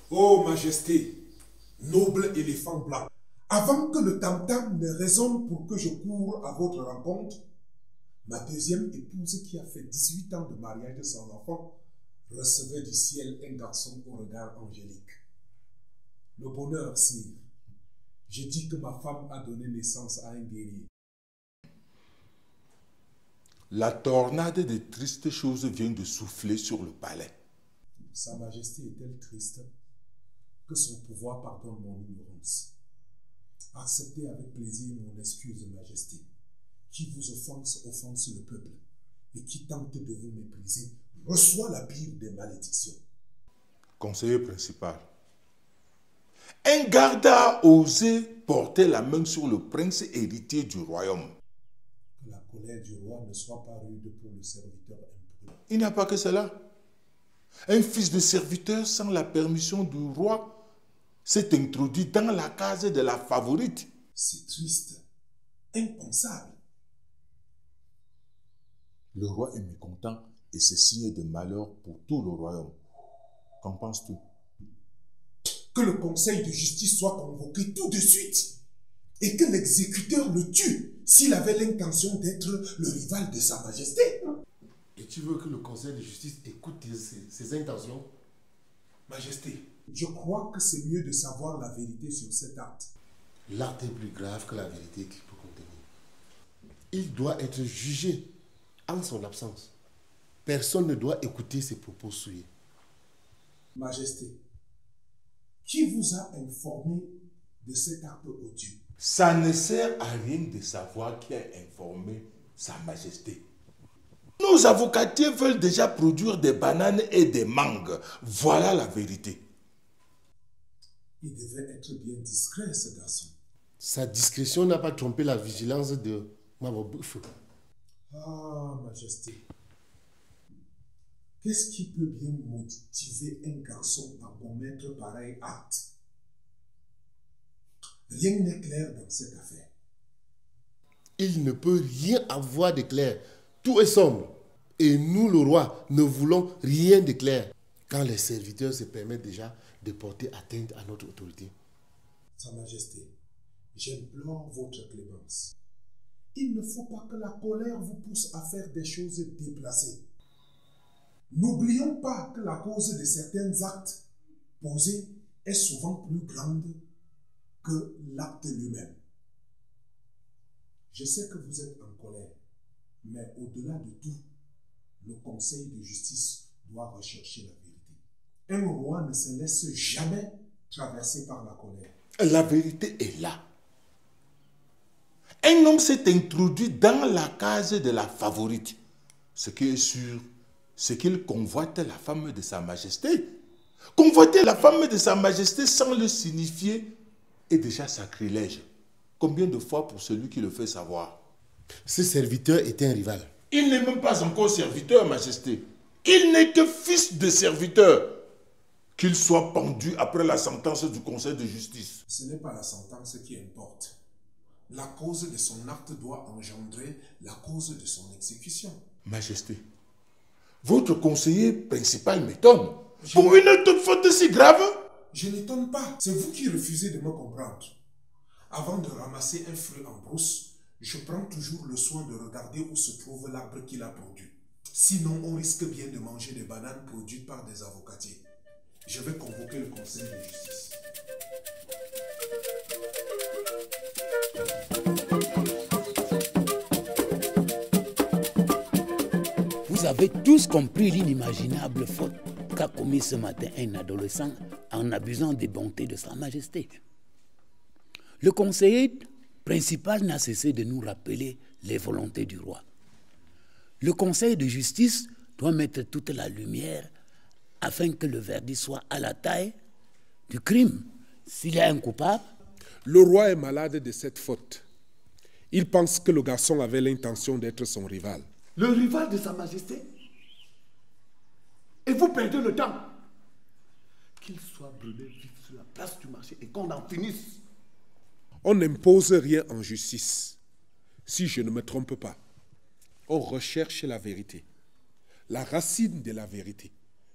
Ô Majesté, noble éléphant blanc, avant que le tam-tam ne résonne pour que je cours à votre rencontre, ma deuxième épouse qui a fait 18 ans de mariage de son enfant recevait du ciel un garçon au regard angélique. Le bonheur, sire. Je dis que ma femme a donné naissance à un guerrier. La tornade de tristes choses vient de souffler sur le palais. Sa Majesté est-elle triste que son pouvoir pardonne mon ignorance? Acceptez avec plaisir mon excuse, Majesté, Qui vous offense le peuple, et qui tente de vous mépriser reçoit la pire des malédictions. Conseiller principal, un garde a osé porter la main sur le prince héritier du royaume. Que la colère du roi ne soit pas rude pour le serviteur imprudent. Il n'y a pas que cela. Un fils de serviteur sans la permission du roi s'est introduit dans la case de la favorite. C'est triste, impensable. Le roi est mécontent et c'est signe de malheur pour tout le royaume. Qu'en penses-tu? Que le conseil de justice soit convoqué tout de suite et que l'exécuteur le tue s'il avait l'intention d'être le rival de Sa Majesté. Et tu veux que le conseil de justice écoute ses intentions? Majesté, je crois que c'est mieux de savoir la vérité sur cet acte. L'acte est plus grave que la vérité qu'il peut contenir. Il doit être jugé en son absence. Personne ne doit écouter ses propos souillés. Majesté, qui vous a informé de cet acte odieux? Ça ne sert à rien de savoir qui a informé Sa Majesté. Nos avocatiers veulent déjà produire des bananes et des mangues. Voilà la vérité. Il devait être bien discret, ce garçon. Sa discrétion n'a pas trompé la vigilance de Maboboufou. Ah, Majesté. Qu'est-ce qui peut bien motiver un garçon à commettre pareil acte? Rien n'est clair dans cette affaire. Il ne peut rien avoir de clair. Tout est sombre. Et nous, le roi, ne voulons rien de clair. Quand les serviteurs se permettent déjà de porter atteinte à notre autorité. Sa Majesté, j'implore votre clémence. Il ne faut pas que la colère vous pousse à faire des choses déplacées. N'oublions pas que la cause de certains actes posés est souvent plus grande que l'acte lui-même. Je sais que vous êtes en colère, mais au-delà de tout, le conseil de justice doit rechercher la vérité. Un roi ne se laisse jamais traverser par la colère. La vérité est là. Un homme s'est introduit dans la case de la favorite. Ce qui est sûr, c'est qu'il convoite la femme de Sa Majesté. Convoiter la femme de Sa Majesté sans le signifier est déjà sacrilège. Combien de fois pour celui qui le fait savoir? Ce serviteur était un rival. Il n'est même pas encore serviteur, Majesté. Il n'est que fils de serviteur. Qu'il soit pendu après la sentence du Conseil de justice. Ce n'est pas la sentence qui importe. La cause de son acte doit engendrer la cause de son exécution. Majesté, votre conseiller principal m'étonne. Pour une toute faute si grave? Je n'étonne pas. C'est vous qui refusez de me comprendre. Avant de ramasser un fruit en brousse, je prends toujours le soin de regarder où se trouve l'arbre qui l'a produit. Sinon, on risque bien de manger des bananes produites par des avocatiers. Je vais convoquer le conseil de justice. Vous avez tous compris l'inimaginable faute qu'a commis ce matin un adolescent en abusant des bontés de Sa Majesté. Le conseiller principal n'a cessé de nous rappeler les volontés du roi. Le conseil de justice doit mettre toute la lumière afin que le verdict soit à la taille du crime. S'il y a un coupable... Le roi est malade de cette faute. Il pense que le garçon avait l'intention d'être son rival. Le rival de Sa Majesté? Et vous perdez le temps. Qu'il soit brûlé vif sur la place du marché et qu'on en finisse. On n'impose rien en justice. Si je ne me trompe pas, on recherche la vérité. La racine de la vérité.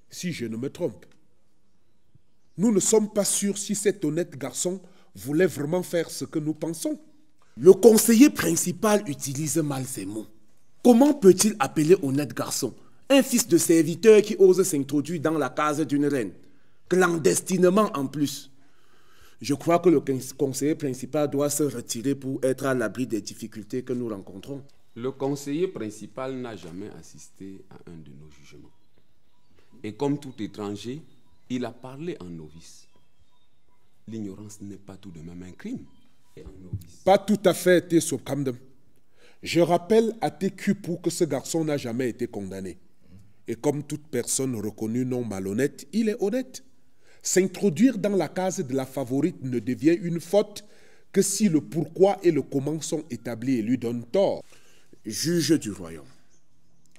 Si je ne me trompe. Nous ne sommes pas sûrs si cet honnête garçon voulait vraiment faire ce que nous pensons. Le conseiller principal utilise mal ces mots. Comment peut-il appeler honnête garçon un fils de serviteur qui ose s'introduire dans la case d'une reine, clandestinement en plus? Je crois que le conseiller principal doit se retirer pour être à l'abri des difficultés que nous rencontrons. Le conseiller principal n'a jamais assisté à un de nos jugements. Et comme tout étranger, il a parlé en novice. L'ignorance n'est pas tout de même un crime. Et en novice. Pas tout à fait, Tessobkamdem. Je rappelle à TQ que ce garçon n'a jamais été condamné. Et comme toute personne reconnue non malhonnête, il est honnête. S'introduire dans la case de la favorite ne devient une faute que si le pourquoi et le comment sont établis et lui donnent tort. Juge du royaume,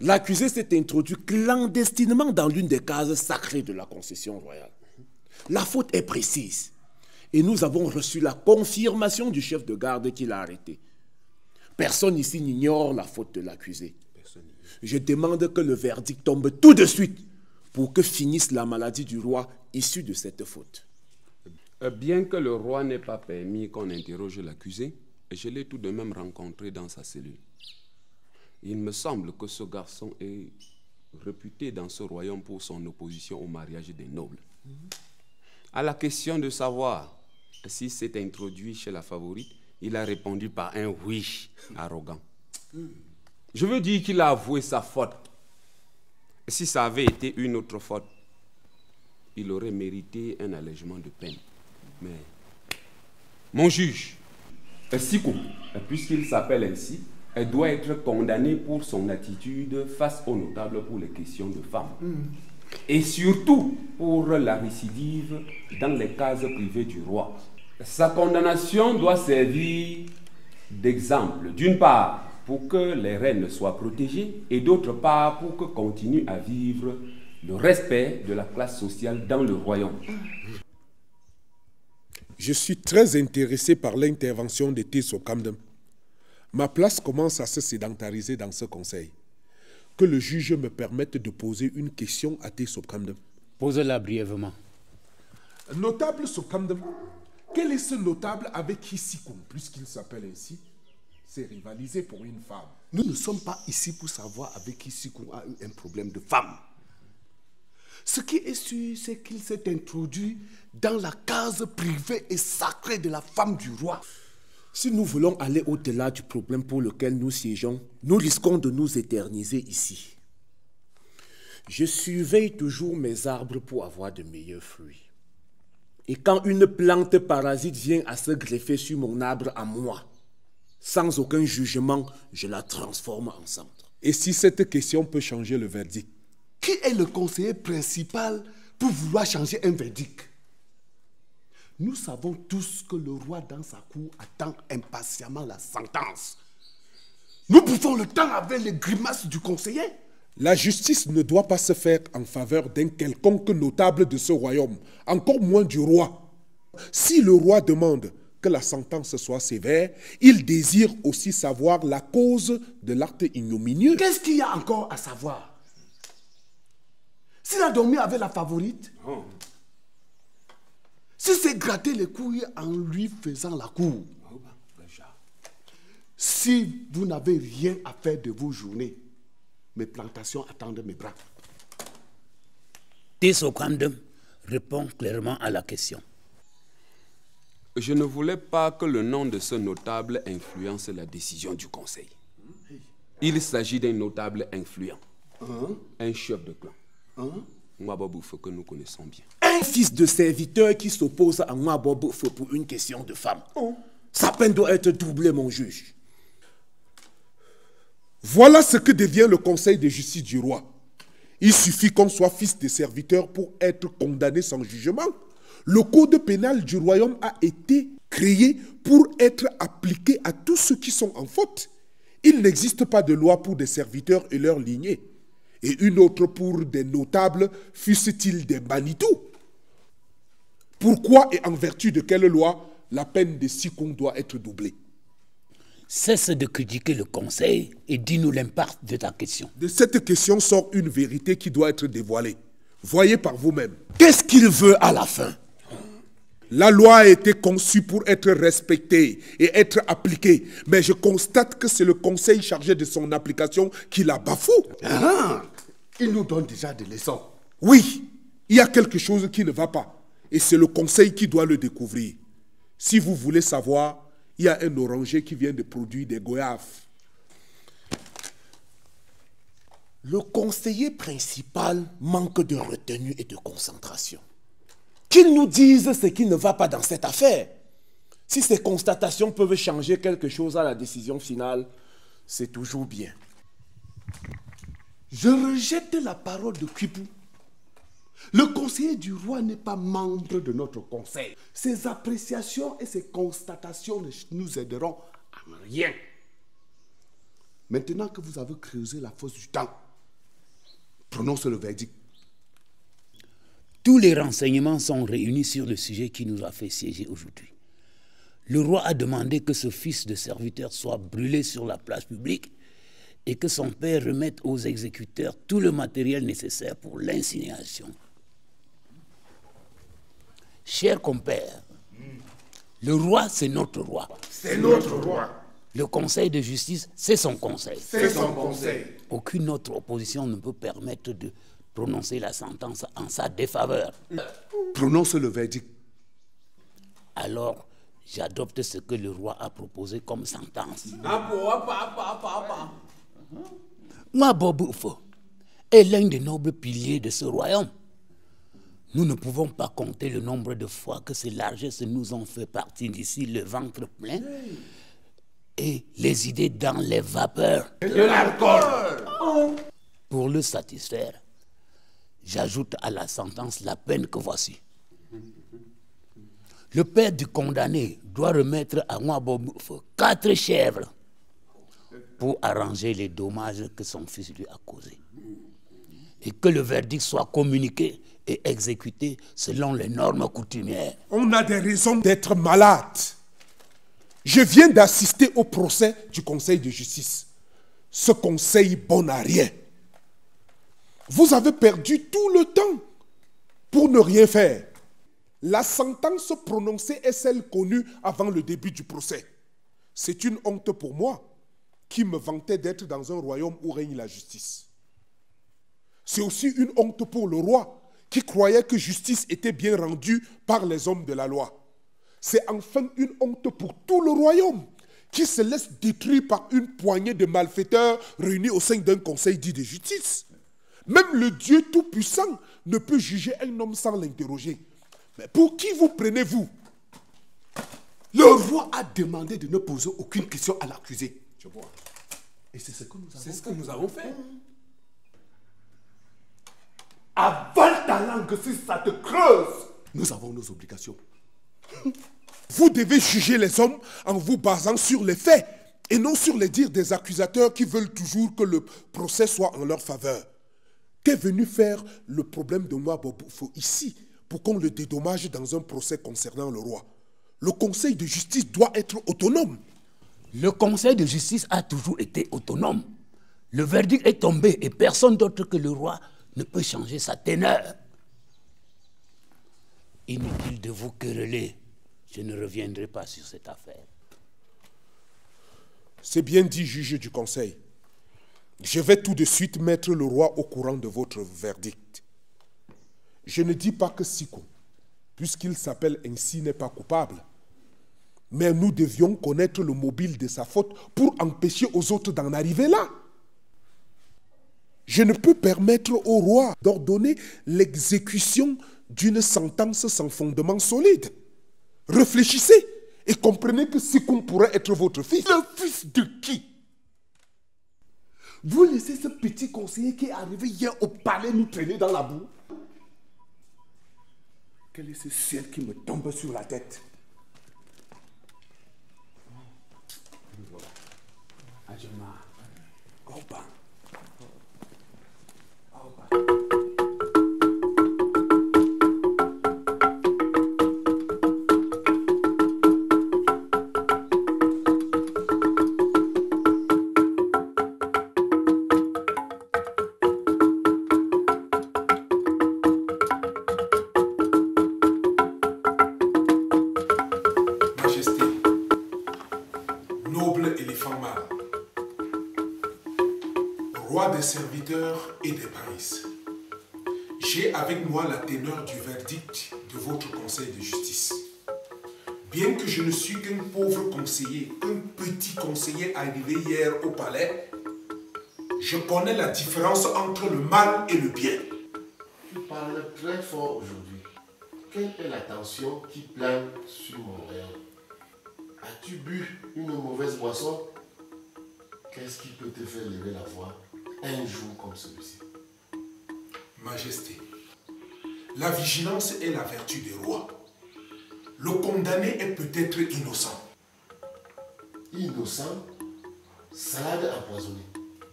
l'accusé s'est introduit clandestinement dans l'une des cases sacrées de la concession royale. La faute est précise et nous avons reçu la confirmation du chef de garde qui l'a arrêté. Personne ici n'ignore la faute de l'accusé. Je demande que le verdict tombe tout de suite pour que finisse la maladie du roi issue de cette faute. Bien que le roi n'ait pas permis qu'on interroge l'accusé, je l'ai tout de même rencontré dans sa cellule. Il me semble que ce garçon est réputé dans ce royaume pour son opposition au mariage des nobles. À la question de savoir s'il s'est introduit chez la favorite, il a répondu par un oui arrogant. Je veux dire qu'il a avoué sa faute. Si ça avait été une autre faute, il aurait mérité un allègement de peine. Mais, mon juge, Sikou, puisqu'il s'appelle ainsi, elle doit être condamnée pour son attitude face aux notables pour les questions de femmes. Et surtout pour la récidive dans les cases privées du roi. Sa condamnation doit servir d'exemple, d'une part pour que les reines soient protégées et d'autre part pour que continue à vivre le respect de la classe sociale dans le royaume. Je suis très intéressé par l'intervention de Teso Kamdem. Ma place commence à se sédentariser dans ce conseil. Que le juge me permette de poser une question à Teso Kamdem. Pose-la brièvement. Notable Sokamdem, quel est ce notable avec qui Sikou, puisqu'il s'appelle ainsi, s'est rivalisé pour une femme? Nous ne sommes pas ici pour savoir avec qui Sikou a eu un problème de femme. Ce qui est sûr, c'est qu'il s'est introduit dans la case privée et sacrée de la femme du roi. Si nous voulons aller au-delà du problème pour lequel nous siégeons, nous risquons de nous éterniser ici. Je surveille toujours mes arbres pour avoir de meilleurs fruits. Et quand une plante parasite vient à se greffer sur mon arbre à moi, sans aucun jugement, je la transforme en cendre. Et si cette question peut changer le verdict? Qui est le conseiller principal pour vouloir changer un verdict? Nous savons tous que le roi dans sa cour attend impatiemment la sentence. Nous bouffons le temps avec les grimaces du conseiller. La justice ne doit pas se faire en faveur d'un quelconque notable de ce royaume, encore moins du roi. Si le roi demande que la sentence soit sévère, il désire aussi savoir la cause de l'acte ignominieux. Qu'est-ce qu'il y a encore à savoir? S'il a dormi avec la favorite, s'il s'est gratté les couilles en lui faisant la cour, si vous n'avez rien à faire de vos journées, mes plantations attendent mes bras. Teso Kamdem répond clairement à la question. Je ne voulais pas que le nom de ce notable influence la décision du conseil. Il s'agit d'un notable influent, un chef de clan. Mwaboboufou que nous connaissons bien. Un fils de serviteur qui s'oppose à Mwaboboufou pour une question de femme. Sa peine doit être doublée, mon juge. Voilà ce que devient le conseil de justice du roi. Il suffit qu'on soit fils de serviteur pour être condamné sans jugement. Le code pénal du royaume a été créé pour être appliqué à tous ceux qui sont en faute. Il n'existe pas de loi pour des serviteurs et leurs lignées, et une autre pour des notables, fussent-ils des Manitou. Pourquoi et en vertu de quelle loi la peine de Sikou doit être doublée? Cesse de critiquer le conseil et dis-nous l'impact de ta question. De cette question sort une vérité qui doit être dévoilée. Voyez par vous-même. Qu'est-ce qu'il veut à la fin? La loi a été conçue pour être respectée et être appliquée. Mais je constate que c'est le conseil chargé de son application qui la bafoue. Il nous donne déjà des leçons. Oui, il y a quelque chose qui ne va pas. Et c'est le conseil qui doit le découvrir. Si vous voulez savoir, il y a un oranger qui vient de produire des goyaves. Le conseiller principal manque de retenue et de concentration. Qu'il nous dise ce qui ne va pas dans cette affaire. Si ces constatations peuvent changer quelque chose à la décision finale, C'est toujours bien. Je rejette la parole de Kipou. Le conseiller du roi n'est pas membre de notre conseil. Ses appréciations et ses constatations ne nous aideront à rien. Maintenant que vous avez creusé la fosse du temps, prononce le verdict. Tous les renseignements sont réunis sur le sujet qui nous a fait siéger aujourd'hui. Le roi a demandé que ce fils de serviteur soit brûlé sur la place publique et que son père remette aux exécuteurs tout le matériel nécessaire pour l'incinération. Cher compère, le roi, c'est notre roi. C'est notre roi. Le conseil de justice, c'est son conseil. C'est son conseil. Aucune autre opposition ne peut permettre de prononcer la sentence en sa défaveur. Prononce le verdict. Alors, j'adopte ce que le roi a proposé comme sentence. Waboboufo est l'un des nobles piliers de ce royaume. Nous ne pouvons pas compter le nombre de fois que ces largesses nous ont fait partir d'ici le ventre plein et les idées dans les vapeurs. De l'alcool. Pour le satisfaire, j'ajoute à la sentence la peine que voici. Le père du condamné doit remettre à Waboboufo 4 chèvres pour arranger les dommages que son fils lui a causés. Et que le verdict soit communiqué et exécuté selon les normes coutumières. On a des raisons d'être malade. Je viens d'assister au procès du conseil de justice. Ce conseil bon à rien. Vous avez perdu tout le temps pour ne rien faire. La sentence prononcée est celle connue avant le début du procès. C'est une honte pour moi qui me vantait d'être dans un royaume où règne la justice. C'est aussi une honte pour le roi qui croyait que justice était bien rendue par les hommes de la loi. C'est enfin une honte pour tout le royaume qui se laisse détruire par une poignée de malfaiteurs réunis au sein d'un conseil dit de justice. Même le Dieu Tout-Puissant ne peut juger un homme sans l'interroger. Mais pour qui vous prenez-vous? Le roi a demandé de ne poser aucune question à l'accusé. Je vois. Et c'est ce que nous avons fait. C'est ce que nous avons fait. Avale ta langue si ça te creuse. Nous avons nos obligations. Vous devez juger les hommes en vous basant sur les faits et non sur les dires des accusateurs qui veulent toujours que le procès soit en leur faveur. Qu'est venu faire le problème de Waboboufo ici pour qu'on le dédommage dans un procès concernant le roi? Le conseil de justice doit être autonome. Le conseil de justice a toujours été autonome. Le verdict est tombé et personne d'autre que le roi ne peut changer sa teneur. Inutile de vous quereller. Je ne reviendrai pas sur cette affaire. C'est bien dit, juge du conseil. Je vais tout de suite mettre le roi au courant de votre verdict. Je ne dis pas que Siko, puisqu'il s'appelle ainsi, n'est pas coupable. Mais nous devions connaître le mobile de sa faute pour empêcher aux autres d'en arriver là. Je ne peux permettre au roi d'ordonner l'exécution d'une sentence sans fondement solide. Réfléchissez et comprenez que Siko pourrait être votre fils. Le fils de qui? Vous laissez ce petit conseiller qui est arrivé hier au palais nous traîner dans la boue? Quel est ce ciel qui me tombe sur la tête? Voilà. Adjama. Opa. Majesté, noble éléphant mâle, roi des serviteurs et des princes, j'ai avec moi la teneur du verdict de votre conseil de justice. Bien que je ne suis qu'un pauvre conseiller, un petit conseiller arrivé hier au palais, je connais la différence entre le mal et le bien. Tu parles très fort aujourd'hui. Quelle est la tension qui plane sur mon rayon? As-tu bu une mauvaise boisson? Qu'est-ce qui peut te faire lever la voix un jour comme celui-ci? Majesté, la vigilance est la vertu des rois. Le condamné est peut-être innocent. Innocent? Salade empoisonnée.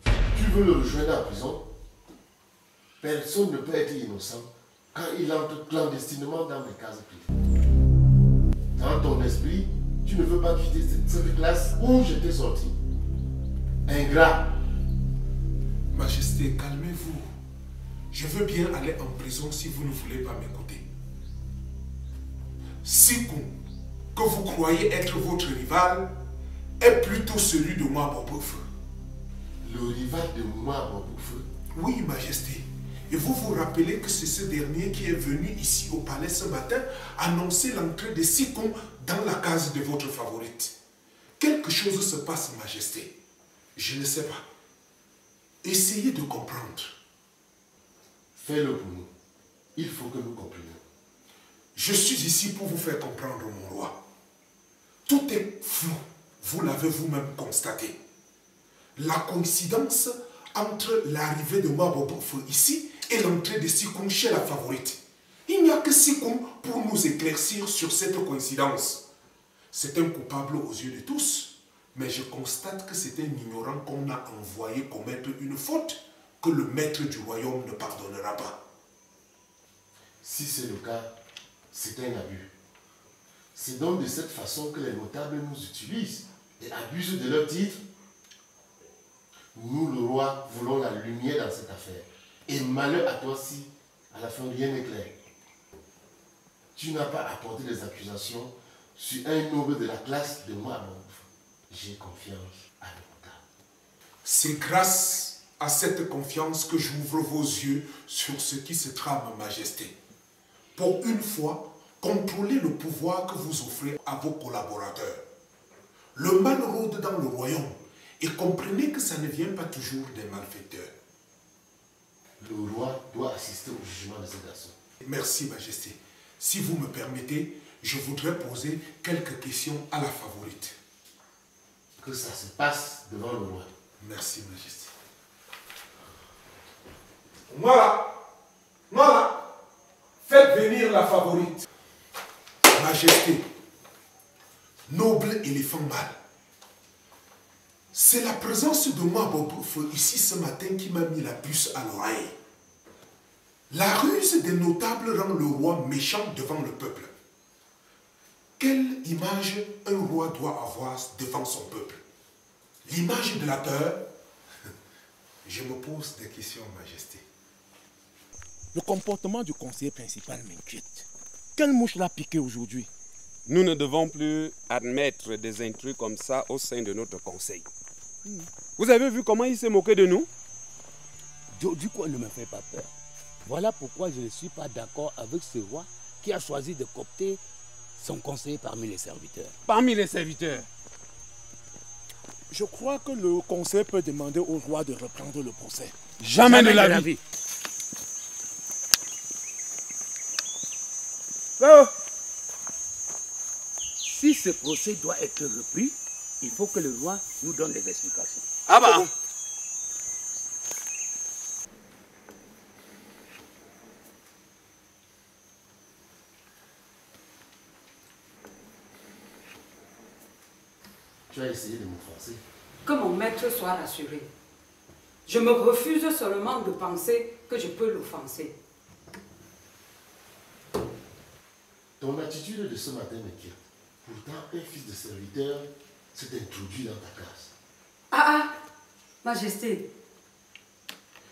Tu veux le rejoindre en prison? Personne ne peut être innocent quand il entre clandestinement dans mes cases privées. Dans ton esprit, tu ne veux pas quitter cette classe où j'étais sorti. Ingrat. Majesté, calmez-vous. Je veux bien aller en prison si vous ne voulez pas m'écouter. Sikou, que vous croyez être votre rival, est plutôt celui de moi, Boboufeu. Le rival de moi, Boboufeu? Oui, Majesté. Et vous vous rappelez que c'est ce dernier qui est venu ici au palais ce matin annoncer l'entrée de Sikou dans la case de votre favorite. Quelque chose se passe, Majesté. Je ne sais pas. Essayez de comprendre. Fais-le pour nous. Il faut que nous comprenions. Je suis ici pour vous faire comprendre, mon roi. Tout est flou. Vous l'avez vous-même constaté. La coïncidence entre l'arrivée de Maboboufeu ici et l'entrée de Sikou chez la favorite. Il n'y a que Sikou pour nous éclaircir sur cette coïncidence. C'est un coupable aux yeux de tous, mais je constate que c'est un ignorant qu'on a envoyé commettre une faute que le maître du royaume ne pardonnera pas. Si c'est le cas, c'est un abus. C'est donc de cette façon que les notables nous utilisent et abusent de leur titre. Nous, le roi, voulons la lumière dans cette affaire. Et malheur à toi si, à la fin, rien n'est clair. Tu n'as pas apporté des accusations sur un noble de la classe de moi. J'ai confiance à nos notables. C'est grâce à cette confiance que j'ouvre vos yeux sur ce qui se trame, Majesté. Pour une fois, contrôlez le pouvoir que vous offrez à vos collaborateurs. Le mal rôde dans le royaume et comprenez que ça ne vient pas toujours des malfaiteurs. Le roi doit assister au jugement de ce garçon. Merci, Majesté. Si vous me permettez, je voudrais poser quelques questions à la favorite. Que ça se passe devant le roi. Merci, Majesté. Voilà. Faites venir la favorite. Majesté, noble éléphant mâle, c'est la présence de moi, Boboufeu, ici ce matin qui m'a mis la puce à l'oreille. La ruse des notables rend le roi méchant devant le peuple. Quelle image un roi doit avoir devant son peuple? L'image de la peur? Je me pose des questions, Majesté. Le comportement du conseiller principal m'inquiète. Quelle mouche l'a piqué aujourd'hui? Nous ne devons plus admettre des intrus comme ça au sein de notre conseil. Vous avez vu comment il s'est moqué de nous? Du coup, ne me fait pas peur. Voilà pourquoi je ne suis pas d'accord avec ce roi qui a choisi de coopter son conseiller parmi les serviteurs. Parmi les serviteurs? Je crois que le conseil peut demander au roi de reprendre le procès. Jamais de la vie. Si ce procès doit être repris, il faut que le roi nous donne des explications. Ah bah! Tu as essayé de m'offenser. Que mon maître soit rassuré. Je me refuse seulement de penser que je peux l'offenser. Ton attitude de ce matin m'inquiète. Pourtant, un fils de serviteur s'est introduit dans ta case. Ah, Majesté,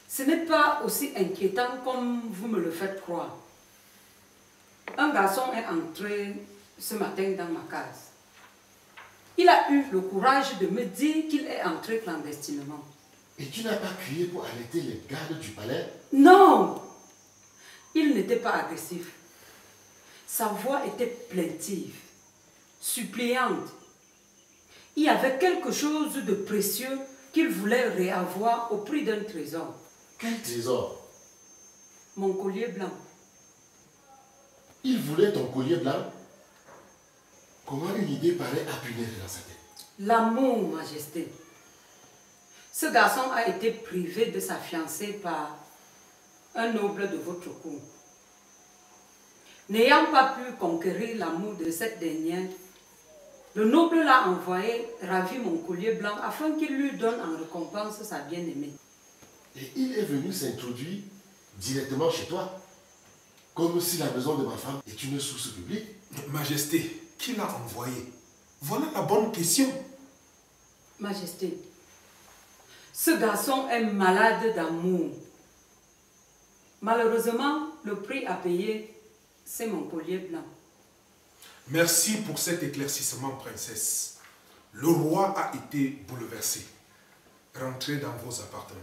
ce n'est pas aussi inquiétant comme vous me le faites croire. Un garçon est entré ce matin dans ma case. Il a eu le courage de me dire qu'il est entré clandestinement. Et tu n'as pas crié pour arrêter les gardes du palais? Non! Il n'était pas agressif. Sa voix était plaintive, suppliante. Il y avait quelque chose de précieux qu'il voulait réavoir au prix d'un trésor. Quel trésor? Mon collier blanc. Il voulait ton collier blanc? Comment une idée paraît à punir dans sa tête? L'amour, Majesté. Ce garçon a été privé de sa fiancée par un noble de votre cour. N'ayant pas pu conquérir l'amour de cette dernière, le noble l'a envoyé ravir mon collier blanc afin qu'il lui donne en récompense sa bien-aimée. Et il est venu s'introduire directement chez toi, comme si la maison de ma femme est une source publique. Majesté, qui l'a envoyé? Voilà la bonne question. Majesté, ce garçon est malade d'amour. Malheureusement, le prix à payer, c'est mon collier blanc. Merci pour cet éclaircissement, princesse. Le roi a été bouleversé. Rentrez dans vos appartements.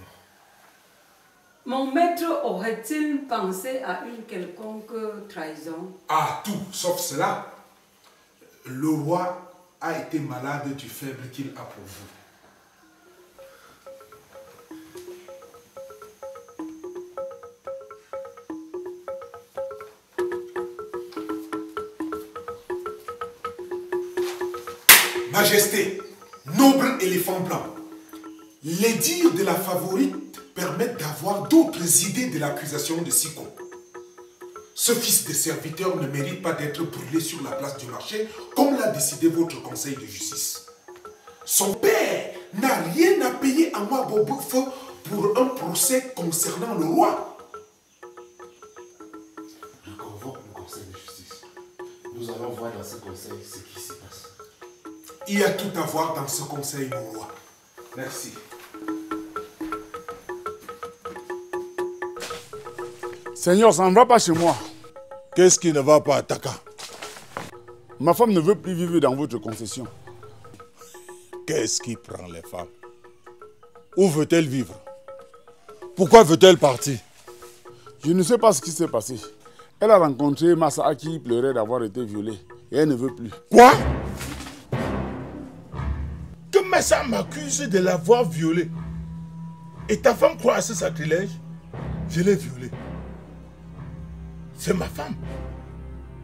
Mon maître aurait-il pensé à une quelconque trahison? Ah, tout, sauf cela. Le roi a été malade du faible qu'il a pour vous. Majesté, noble éléphant blanc, les dires de la favorite permettent d'avoir d'autres idées de l'accusation de Siko. Ce fils de serviteur ne mérite pas d'être brûlé sur la place du marché, comme l'a décidé votre conseil de justice. Son père n'a rien à payer à moi, Bobouf, pour un procès concernant le roi. Je convoque le conseil de justice. Nous allons voir dans ce conseil ce qui se passe. Il y a tout à voir dans ce conseil, mon roi. Merci. Seigneur, ça ne va pas chez moi. Qu'est-ce qui ne va pas, Taka? Ma femme ne veut plus vivre dans votre concession. Qu'est-ce qui prend les femmes? Où veut-elle vivre? Pourquoi veut-elle partir? Je ne sais pas ce qui s'est passé. Elle a rencontré Massa qui pleurait d'avoir été violée. Et elle ne veut plus. Quoi? Que Massa m'accuse de l'avoir violée. Et ta femme croit à ce sacrilège? Je l'ai violée. C'est ma femme.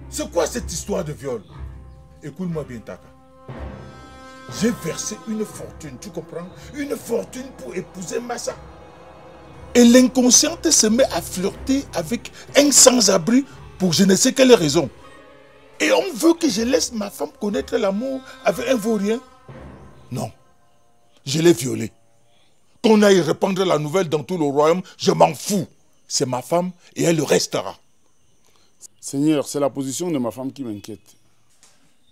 C'est quoi cette histoire de viol? Écoute-moi bien, Taka. J'ai versé une fortune, tu comprends? Une fortune pour épouser Massa. Et l'inconsciente se met à flirter avec un sans-abri pour je ne sais quelle raison. Et on veut que je laisse ma femme connaître l'amour avec un vaurien? Non. Je l'ai violée. Qu'on aille répandre la nouvelle dans tout le royaume, je m'en fous. C'est ma femme et elle le restera. Seigneur, c'est la position de ma femme qui m'inquiète.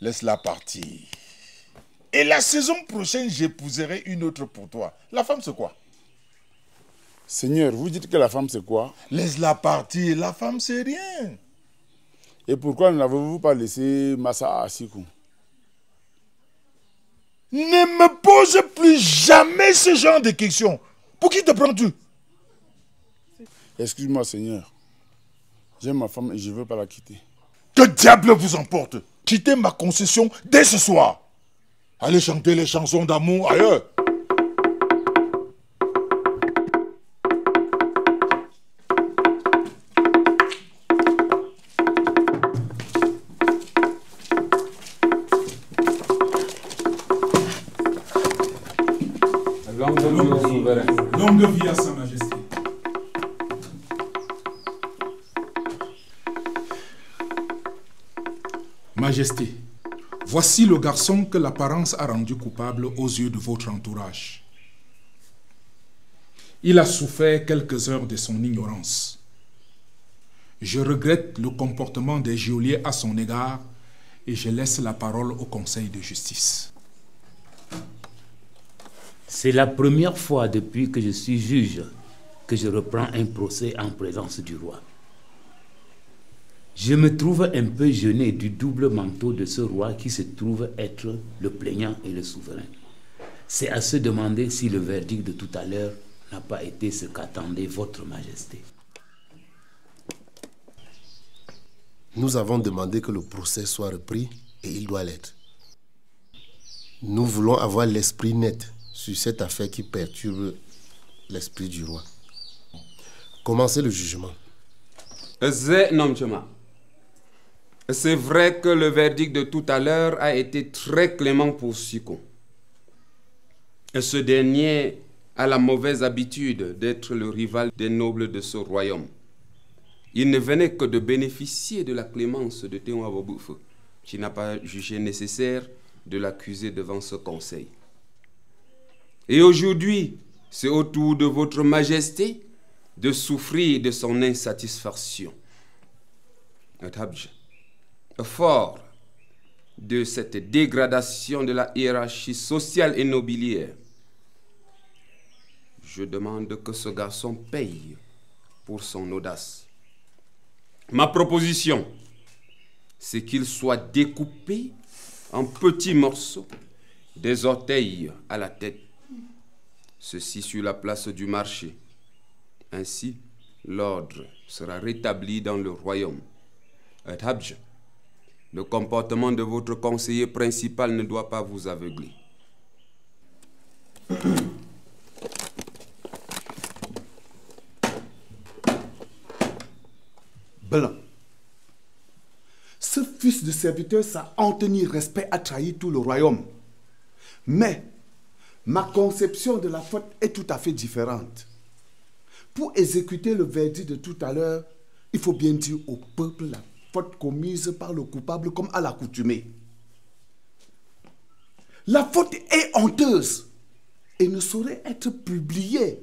Laisse-la partir. Et la saison prochaine, j'épouserai une autre pour toi. La femme, c'est quoi? Seigneur, vous dites que la femme, c'est quoi? Laisse-la partir. La femme, c'est rien. Et pourquoi n'avez-vous pas laissé Massa à Sikou? Ne me pose plus jamais ce genre de questions. Pour qui te prends-tu? Excuse-moi, Seigneur. J'aime ma femme et je ne veux pas la quitter. Que diable vous emporte? Quittez ma concession dès ce soir. Allez chanter les chansons d'amour ailleurs. Longue vie à Sa Majesté. Majesté, voici le garçon que l'apparence a rendu coupable aux yeux de votre entourage. Il a souffert quelques heures de son ignorance. Je regrette le comportement des geôliers à son égard et je laisse la parole au conseil de justice. C'est la première fois depuis que je suis juge que je reprends un procès en présence du roi. Je me trouve un peu gêné du double manteau de ce roi qui se trouve être le plaignant et le souverain. C'est à se demander si le verdict de tout à l'heure n'a pas été ce qu'attendait votre majesté. Nous avons demandé que le procès soit repris et il doit l'être. Nous voulons avoir l'esprit net sur cette affaire qui perturbe l'esprit du roi. Commencez le jugement. C'est vrai que le verdict de tout à l'heure a été très clément pour Siko. Et ce dernier a la mauvaise habitude d'être le rival des nobles de ce royaume. Il ne venait que de bénéficier de la clémence de Théon Abobouf, qui n'a pas jugé nécessaire de l'accuser devant ce conseil. Et aujourd'hui, c'est au tour de votre majesté de souffrir de son insatisfaction. Fort de cette dégradation de la hiérarchie sociale et nobiliaire, je demande que ce garçon paye pour son audace. Ma proposition, c'est qu'il soit découpé en petits morceaux, des orteils à la tête, ceci sur la place du marché. Ainsi, l'ordre sera rétabli dans le royaume. Le comportement de votre conseiller principal ne doit pas vous aveugler. Blanc. Ce fils de serviteur, ça en tenir respect, a trahi tout le royaume. Mais ma conception de la faute est tout à fait différente. Pour exécuter le verdict de tout à l'heure, il faut bien dire au peuple la faute commise par le coupable comme à l'accoutumée. La faute est honteuse et ne saurait être publiée,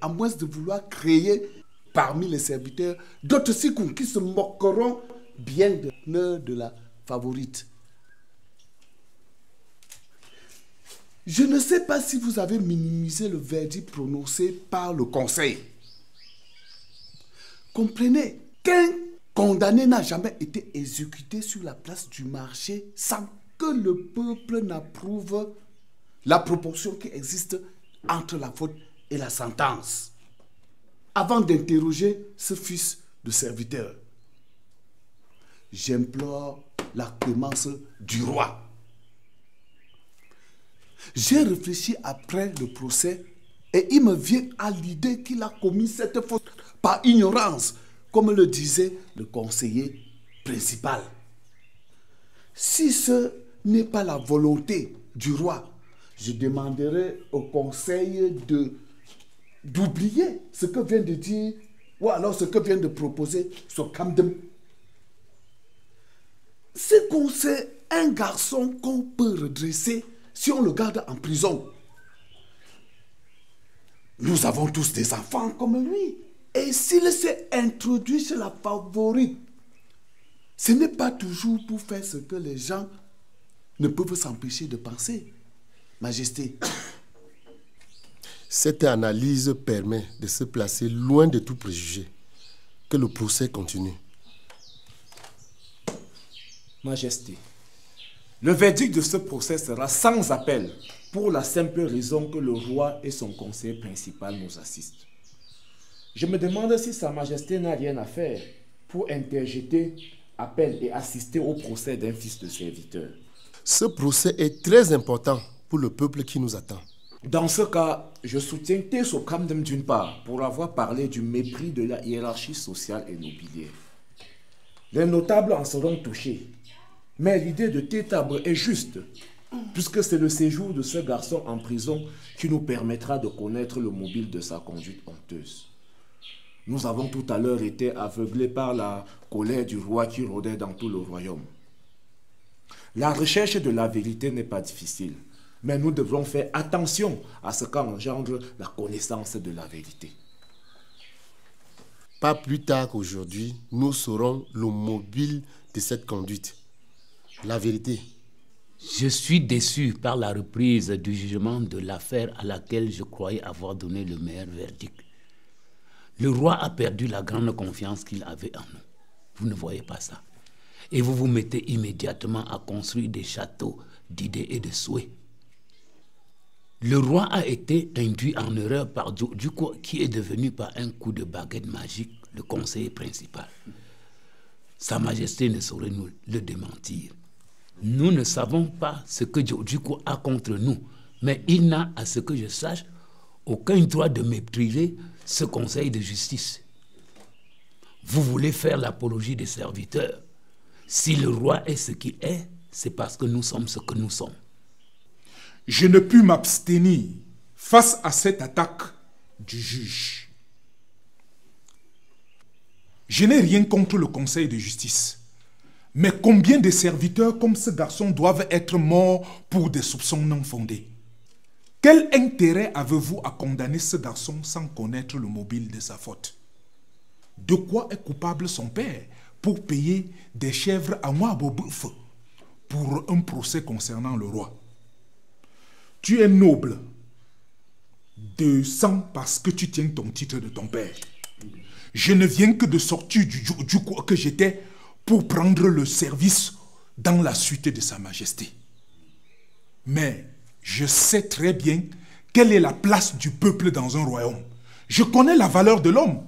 à moins de vouloir créer parmi les serviteurs d'autres sikoun qui se moqueront bien de l'honneur de la favorite. Je ne sais pas si vous avez minimisé le verdict prononcé par le conseil. Comprenez qu'un condamné n'a jamais été exécuté sur la place du marché sans que le peuple n'approuve la proportion qui existe entre la faute et la sentence. Avant d'interroger ce fils de serviteur, j'implore la clémence du roi. J'ai réfléchi après le procès et il me vient à l'idée qu'il a commis cette faute par ignorance, comme le disait le conseiller principal. Si ce n'est pas la volonté du roi, je demanderai au conseil d'oublier ce que vient de dire ou alors ce que vient de proposer ce Kamdem. C'est qu'on sait un garçon qu'on peut redresser si on le garde en prison. Nous avons tous des enfants comme lui. Et s'il s'est introduit chez la favorite, ce n'est pas toujours pour faire ce que les gens ne peuvent s'empêcher de penser. Majesté. Cette analyse permet de se placer loin de tout préjugé. Que le procès continue. Majesté, le verdict de ce procès sera sans appel pour la simple raison que le roi et son conseiller principal nous assistent. Je me demande si Sa Majesté n'a rien à faire pour interjeter appel et assister au procès d'un fils de serviteur. Ce procès est très important pour le peuple qui nous attend. Dans ce cas, je soutiens Teso Kamdem d'une part pour avoir parlé du mépris de la hiérarchie sociale et nobiliaire. Les notables en seront touchés. Mais l'idée de Tétabre est juste, puisque c'est le séjour de ce garçon en prison qui nous permettra de connaître le mobile de sa conduite honteuse. Nous avons tout à l'heure été aveuglés par la colère du roi qui rôdait dans tout le royaume. La recherche de la vérité n'est pas difficile, mais nous devrons faire attention à ce qu'engendre la connaissance de la vérité. Pas plus tard qu'aujourd'hui, nous saurons le mobile de cette conduite. La vérité. Je suis déçu par la reprise du jugement de l'affaire à laquelle je croyais avoir donné le meilleur verdict. Le roi a perdu la grande confiance qu'il avait en nous. Vous ne voyez pas ça. Et vous vous mettez immédiatement à construire des châteaux d'idées et de souhaits. Le roi a été induit en erreur par Djoudjouko, qui est devenu par un coup de baguette magique le conseiller principal. Sa Majesté ne saurait nous le démentir. Nous ne savons pas ce que Djoudjouko a contre nous, mais il n'a, à ce que je sache, aucun droit de mépriser ce conseil de justice. Vous voulez faire l'apologie des serviteurs. Si le roi est ce qu'il est, c'est parce que nous sommes ce que nous sommes. Je ne puis m'abstenir face à cette attaque du juge. Je n'ai rien contre le conseil de justice. Mais combien de serviteurs comme ce garçon doivent être morts pour des soupçons non fondés? Quel intérêt avez-vous à condamner ce garçon sans connaître le mobile de sa faute? De quoi est coupable son père pour payer des chèvres à Mwabobouf pour un procès concernant le roi? Tu es noble de sang parce que tu tiens ton titre de ton père. Je ne viens que de sortir du coup que j'étais pour prendre le service dans la suite de Sa Majesté. Mais je sais très bien quelle est la place du peuple dans un royaume. Je connais la valeur de l'homme.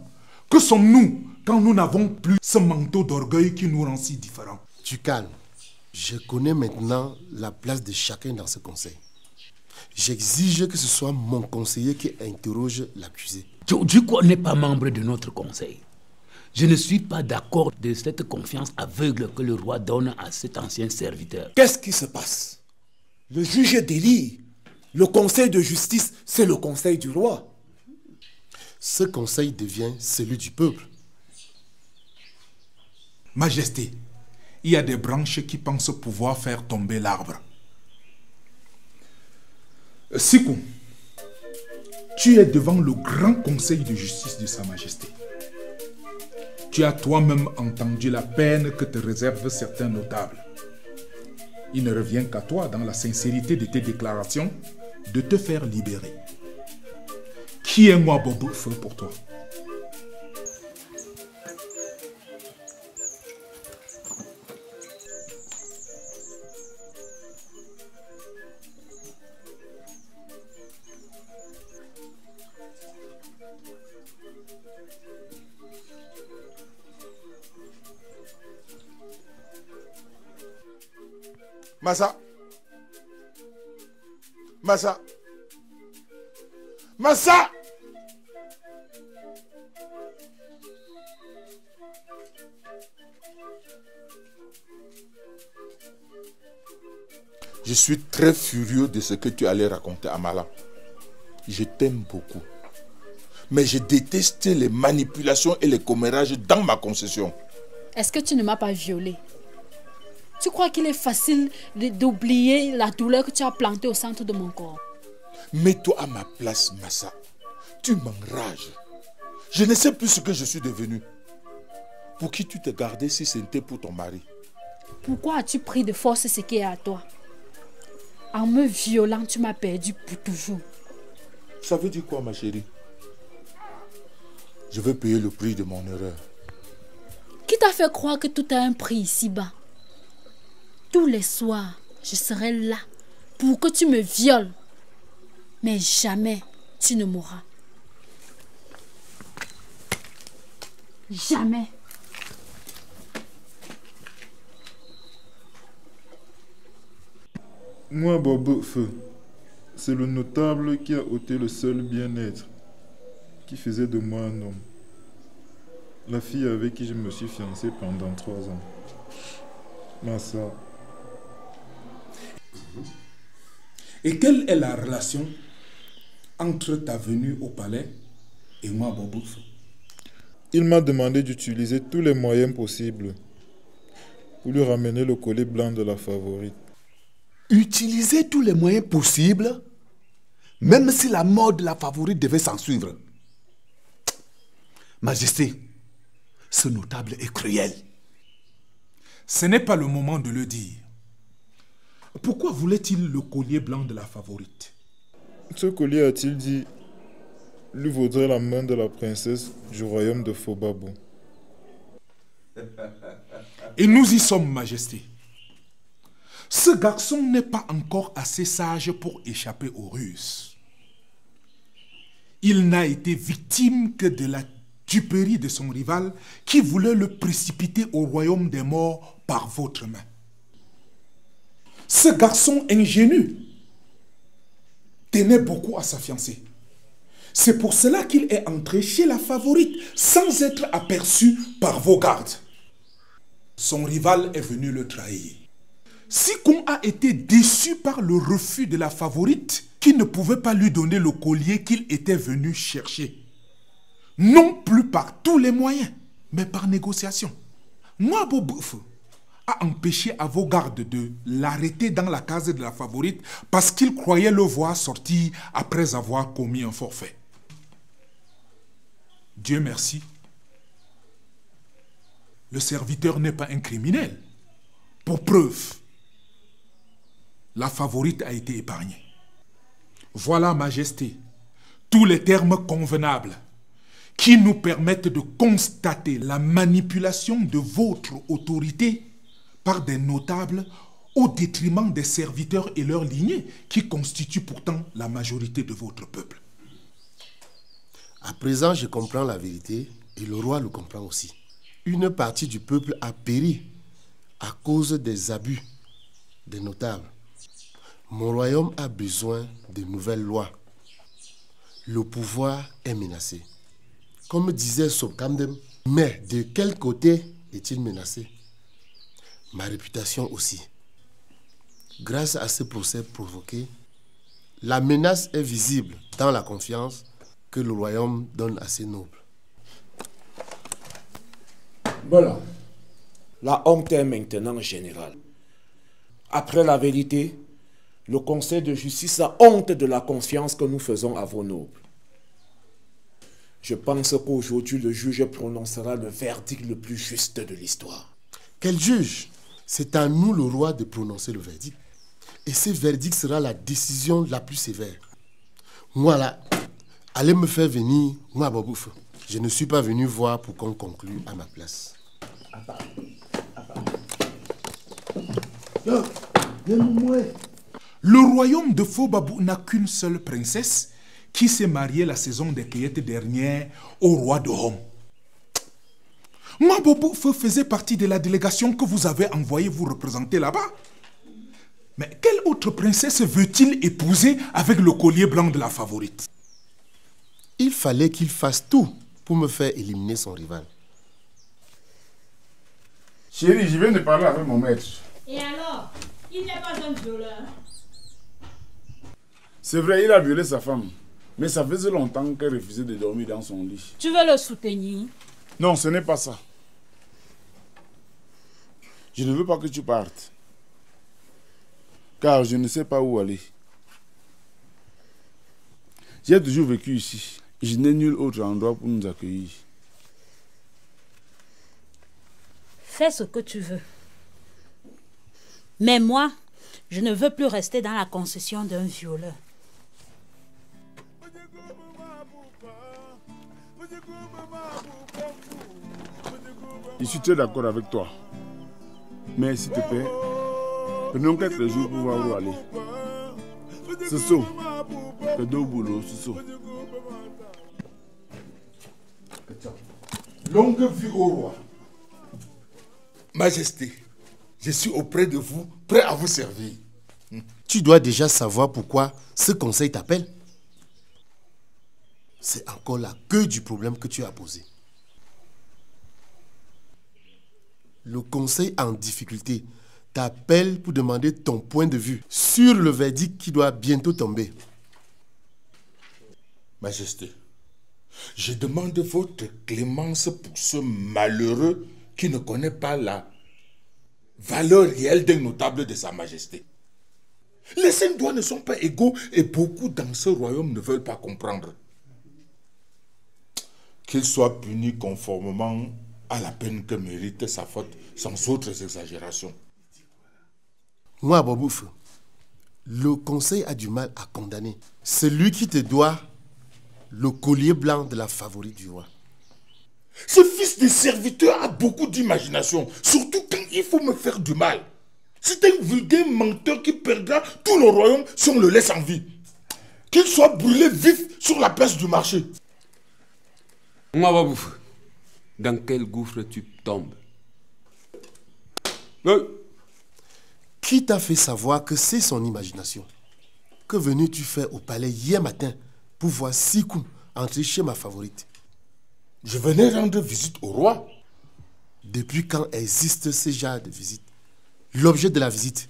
Que sommes-nous quand nous n'avons plus ce manteau d'orgueil qui nous rend si différents? Tu calmes. Je connais maintenant la place de chacun dans ce conseil. J'exige que ce soit mon conseiller qui interroge l'accusé. Djoko n'est pas membre de notre conseil. Je ne suis pas d'accord de cette confiance aveugle que le roi donne à cet ancien serviteur. Qu'est-ce qui se passe? Le juge délie. Le conseil de justice, c'est le conseil du roi. Ce conseil devient celui du peuple. Majesté, il y a des branches qui pensent pouvoir faire tomber l'arbre. Sikou, tu es devant le grand conseil de justice de Sa Majesté. Tu as toi-même entendu la peine que te réservent certains notables. Il ne revient qu'à toi, dans la sincérité de tes déclarations, de te faire libérer. Qui est Mwabobouf pour toi? Massa. Massa. Massa. Je suis très furieux de ce que tu allais raconter à Mala. Je t'aime beaucoup. Mais je déteste les manipulations et les commérages dans ma concession. Est-ce que tu ne m'as pas violée? Tu crois qu'il est facile d'oublier la douleur que tu as plantée au centre de mon corps? Mets-toi à ma place, Massa. Tu m'enrages. Je ne sais plus ce que je suis devenu. Pour qui tu t'es gardé si c'était pour ton mari? Pourquoi as-tu pris de force ce qui est à toi? En me violant, tu m'as perdu pour toujours. Ça veut dire quoi, ma chérie? Je veux payer le prix de mon erreur. Qui t'a fait croire que tout a un prix ici-bas? Tous les soirs, je serai là pour que tu me violes. Mais jamais tu ne mourras. Jamais. Mwabobouf, c'est le notable qui a ôté le seul bien-être, qui faisait de moi un homme. La fille avec qui je me suis fiancé pendant 3 ans. Massa. Et quelle est la relation entre ta venue au palais et Mwabobouf? Il m'a demandé d'utiliser tous les moyens possibles pour lui ramener le collier blanc de la favorite. Utiliser tous les moyens possibles, même si la mort de la favorite devait s'en suivre. Majesté, ce notable est cruel. Ce n'est pas le moment de le dire. Pourquoi voulait-il le collier blanc de la favorite? Ce collier, a-t-il dit, lui vaudrait la main de la princesse du royaume de Fobabo. Et nous y sommes, Majesté. Ce garçon n'est pas encore assez sage pour échapper aux ruses. Il n'a été victime que de la duperie de son rival qui voulait le précipiter au royaume des morts par votre main. Ce garçon ingénu tenait beaucoup à sa fiancée. C'est pour cela qu'il est entré chez la favorite sans être aperçu par vos gardes. Son rival est venu le trahir. Sikou a été déçu par le refus de la favorite qui ne pouvait pas lui donner le collier qu'il était venu chercher. Non plus par tous les moyens, mais par négociation. Moi, Bobouf a empêché à vos gardes de l'arrêter dans la case de la favorite parce qu'il croyait le voir sortir après avoir commis un forfait. Dieu merci. Le serviteur n'est pas un criminel. Pour preuve, la favorite a été épargnée. Voilà, Majesté, tous les termes convenables qui nous permettent de constater la manipulation de votre autorité par des notables au détriment des serviteurs et leurs lignées qui constituent pourtant la majorité de votre peuple. À présent, je comprends la vérité et le roi le comprend aussi. Une partie du peuple a péri à cause des abus des notables. Mon royaume a besoin de nouvelles lois. Le pouvoir est menacé. Comme disait Sobkandem, mais de quel côté est-il menacé? Ma réputation aussi. Grâce à ce procès provoqué, la menace est visible dans la confiance que le royaume donne à ses nobles. Voilà. La honte est maintenant générale. Après la vérité, le Conseil de justice a honte de la confiance que nous faisons à vos nobles. Je pense qu'aujourd'hui, le juge prononcera le verdict le plus juste de l'histoire. Quel juge? C'est à nous, le roi, de prononcer le verdict. Et ce verdict sera la décision la plus sévère. Moi, là, allez me faire venir, moi, Bobouf. Je ne suis pas venu voir pour qu'on conclue à ma place. Le royaume de Fobabou n'a qu'une seule princesse qui s'est mariée la saison des cueillettes dernière au roi de Hom. Moi, Bobouf faisait partie de la délégation que vous avez envoyée vous représenter là-bas. Mais quelle autre princesse veut-il épouser avec le collier blanc de la favorite? Il fallait qu'il fasse tout pour me faire éliminer son rival. Chérie, je viens de parler avec mon maître. Et alors? Il n'est pas un violeur. C'est vrai, il a violé sa femme. Mais ça faisait longtemps qu'elle refusait de dormir dans son lit. Tu veux le soutenir? Non, ce n'est pas ça. Je ne veux pas que tu partes. Car je ne sais pas où aller. J'ai toujours vécu ici. Je n'ai nul autre endroit pour nous accueillir. Fais ce que tu veux. Mais moi, je ne veux plus rester dans la concession d'un violeur. Je suis très d'accord avec toi. Mais s'il te plaît, prenons quelques jours pour voir où aller. C'est ça. Que deux boulots, c'est ça. Longue vie au roi. Majesté, je suis auprès de vous, prêt à vous servir. Tu dois déjà savoir pourquoi ce conseil t'appelle. C'est encore la queue du problème que tu as posé. Le conseil en difficulté t'appelle pour demander ton point de vue sur le verdict qui doit bientôt tomber. Majesté, je demande votre clémence pour ce malheureux qui ne connaît pas la valeur réelle d'un notable de sa majesté. Les 5 doigts ne sont pas égaux et beaucoup dans ce royaume ne veulent pas comprendre. Qu'il soit puni conformément à la peine que mérite sa faute, sans autres exagérations. Moi, Bobouf, le conseil a du mal à condamner celui qui te doit le collier blanc de la favorite du roi. Ce fils de serviteur a beaucoup d'imagination, surtout quand il faut me faire du mal. C'est un vulgaire menteur qui perdra tout le royaume si on le laisse en vie. Qu'il soit brûlé vif sur la place du marché. Moi, Babouf, dans quel gouffre tu tombes? Qui t'a fait savoir que c'est son imagination? Que venais-tu faire au palais hier matin pour voir Sikou entrer chez ma favorite? Je venais rendre visite au roi. Depuis quand existe ce genre de visite? L'objet de la visite?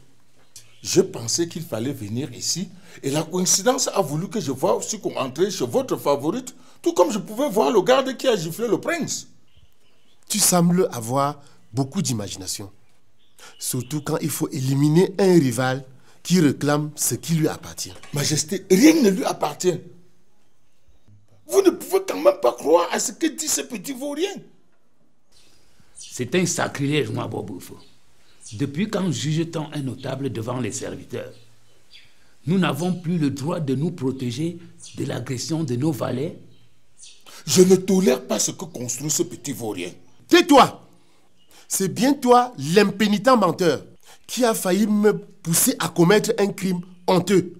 Je pensais qu'il fallait venir ici et la coïncidence a voulu que je voie aussi qu'on entrait chez votre favorite, tout comme je pouvais voir le garde qui a giflé le prince. Tu sembles avoir beaucoup d'imagination. Surtout quand il faut éliminer un rival qui réclame ce qui lui appartient. Majesté, rien ne lui appartient. Vous ne pouvez quand même pas croire à ce que dit ce petit vaurien. C'est un sacrilège, moi, Boboufo. Depuis quand juge-t-on un notable devant les serviteurs? Nous n'avons plus le droit de nous protéger de l'agression de nos valets. Je ne tolère pas ce que construit ce petit vaurien. Tais-toi! C'est bien toi, l'impénitent menteur, qui a failli me pousser à commettre un crime honteux.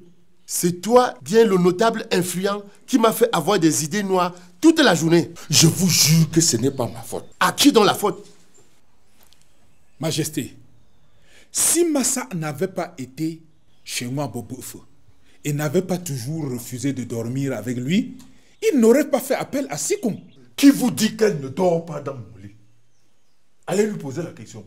C'est toi, bien le notable influent, qui m'a fait avoir des idées noires toute la journée. Je vous jure que ce n'est pas ma faute. À qui donc la faute? Majesté, si Massa n'avait pas été chez moi, Boboufo, et n'avait pas toujours refusé de dormir avec lui, il n'aurait pas fait appel à Sikoum. Qui vous dit qu'elle ne dort pas dans mon lit? Allez lui poser la question.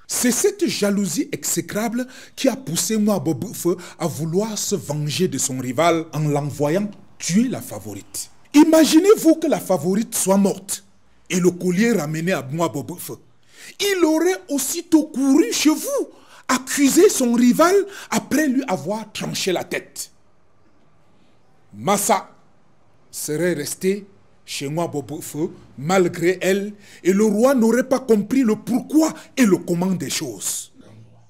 C'est cette jalousie exécrable qui a poussé moi, Boboufo, à vouloir se venger de son rival en l'envoyant tuer la favorite. Imaginez-vous que la favorite soit morte et le collier ramené à moi, Boboufo. Il aurait aussitôt couru chez vous, accuser son rival après lui avoir tranché la tête. Massa serait resté chez moi, Boboufo, malgré elle, et le roi n'aurait pas compris le pourquoi et le comment des choses.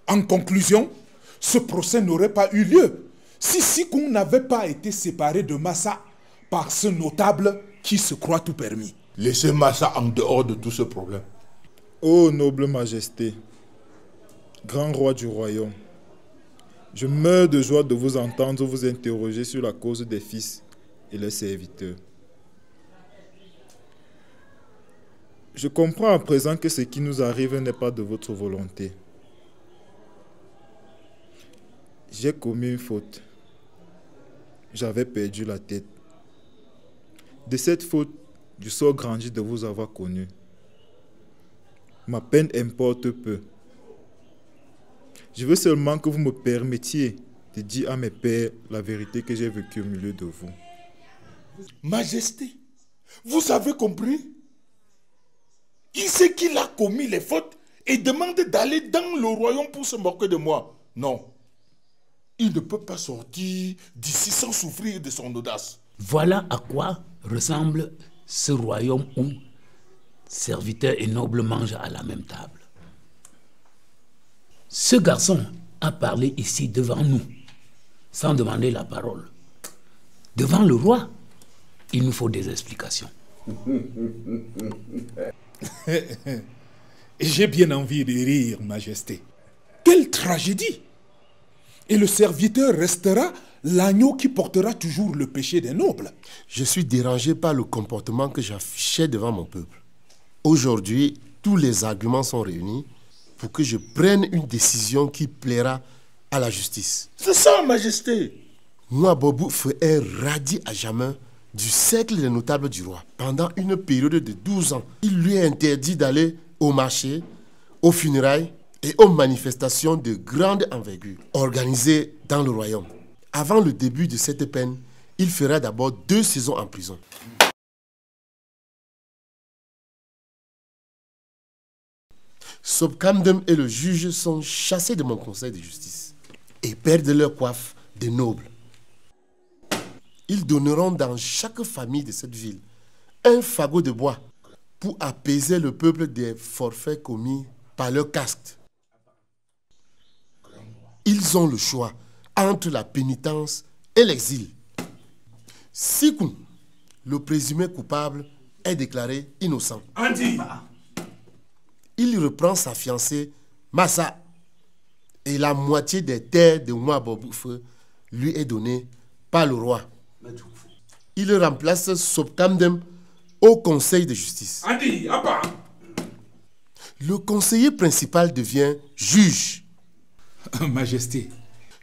En conclusion, ce procès n'aurait pas eu lieu si Sikoum n'avait pas été séparé de Massa par ce notable qui se croit tout permis. Laissez Massa en dehors de tout ce problème. Ô noble majesté, grand roi du royaume, je meurs de joie de vous entendre vous interroger sur la cause des fils et leurs serviteurs. Je comprends à présent que ce qui nous arrive n'est pas de votre volonté. J'ai commis une faute. J'avais perdu la tête. De cette faute, je sors grandi de vous avoir connu. Ma peine importe peu. Je veux seulement que vous me permettiez de dire à mes pères la vérité que j'ai vécue au milieu de vous. Majesté, vous avez compris? Il sait qu'il a commis les fautes et demande d'aller dans le royaume pour se moquer de moi. Non, il ne peut pas sortir d'ici sans souffrir de son audace. Voilà à quoi ressemble ce royaume où serviteurs et nobles mangent à la même table. Ce garçon a parlé ici devant nous, sans demander la parole. Devant le roi, il nous faut des explications. J'ai bien envie de rire, Majesté. Quelle tragédie! Et le serviteur restera l'agneau qui portera toujours le péché des nobles. Je suis dérangé par le comportement que j'affichais devant mon peuple. Aujourd'hui, tous les arguments sont réunis pour que je prenne une décision qui plaira à la justice. C'est ça, Majesté. Moi, Boboufo est radié à jamais du cercle des notables du roi. Pendant une période de 12 ans, il lui est interdit d'aller au marché, aux funérailles et aux manifestations de grande envergure organisées dans le royaume. Avant le début de cette peine, il fera d'abord 2 saisons en prison. Sobkamdem et le juge sont chassés de mon conseil de justice et perdent leur coiffe de nobles. Ils donneront dans chaque famille de cette ville un fagot de bois pour apaiser le peuple des forfaits commis par leur caste. Ils ont le choix entre la pénitence et l'exil. Sikoum, le présumé coupable, est déclaré innocent. Andi. Il reprend sa fiancée, Massa, et la moitié des terres de Mouaboboufeu lui est donnée par le roi. Il remplace Sobkamdem au conseil de justice. Andi, Abba. Le conseiller principal devient juge. Majesté.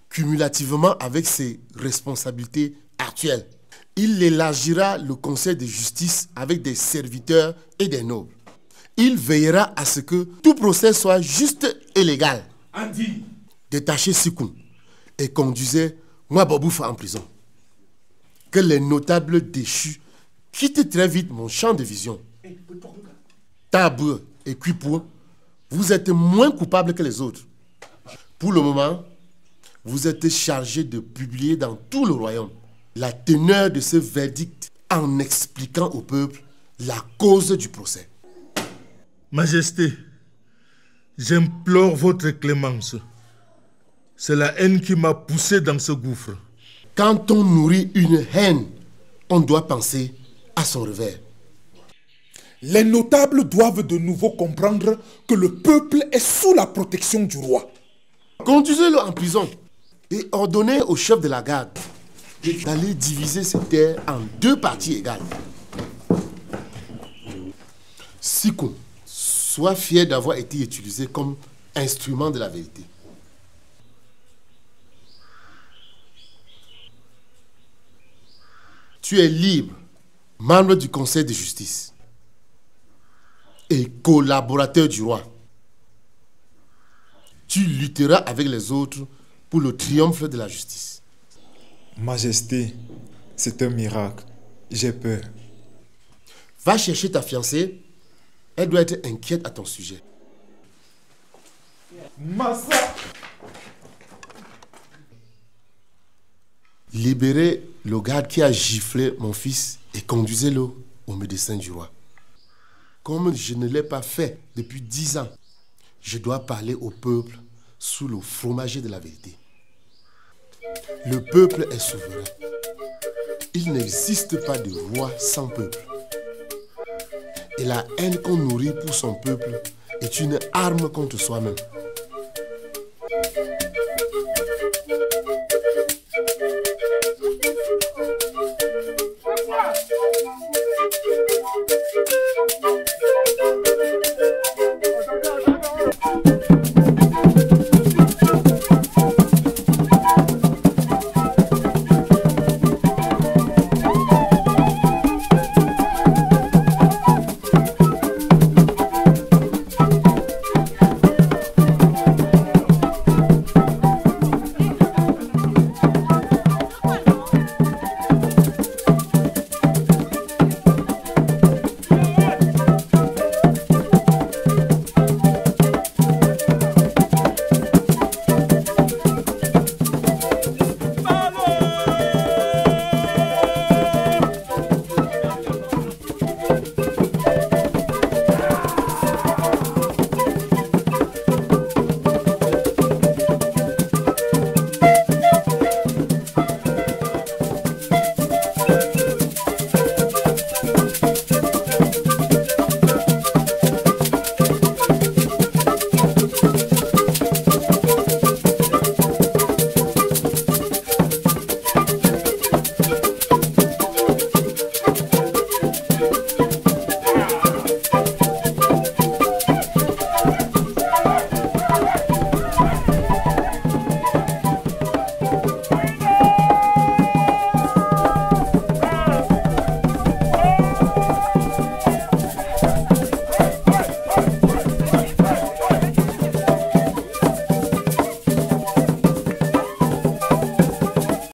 Cumulativement avec ses responsabilités actuelles, il élargira le conseil de justice avec des serviteurs et des nobles. Il veillera à ce que tout procès soit juste et légal. Andi. détachez Sikoun et conduisez Mwaboboufa en prison. Que les notables déchus quittent très vite mon champ de vision. Tabou et Kuipou, vous êtes moins coupables que les autres. Pour le moment, vous êtes chargés de publier dans tout le royaume la teneur de ce verdict en expliquant au peuple la cause du procès. Majesté, j'implore votre clémence. C'est la haine qui m'a poussé dans ce gouffre. Quand on nourrit une haine, on doit penser à son revers. Les notables doivent de nouveau comprendre que le peuple est sous la protection du roi. Conduisez-le en prison et ordonnez au chef de la garde d'aller diviser ses terres en 2 parties égales. Sikoun, sois fier d'avoir été utilisé comme instrument de la vérité. Tu es libre, membre du conseil de justice et collaborateur du roi. Tu lutteras avec les autres pour le triomphe de la justice. Majesté, c'est un miracle. J'ai peur. Va chercher ta fiancée. Elle doit être inquiète à ton sujet. Massa! Libérez le garde qui a giflé mon fils et conduisez-le au médecin du roi. Comme je ne l'ai pas fait depuis 10 ans, je dois parler au peuple sous le fromager de la vérité. Le peuple est souverain. Il n'existe pas de roi sans peuple. Et la haine qu'on nourrit pour son peuple est une arme contre soi-même.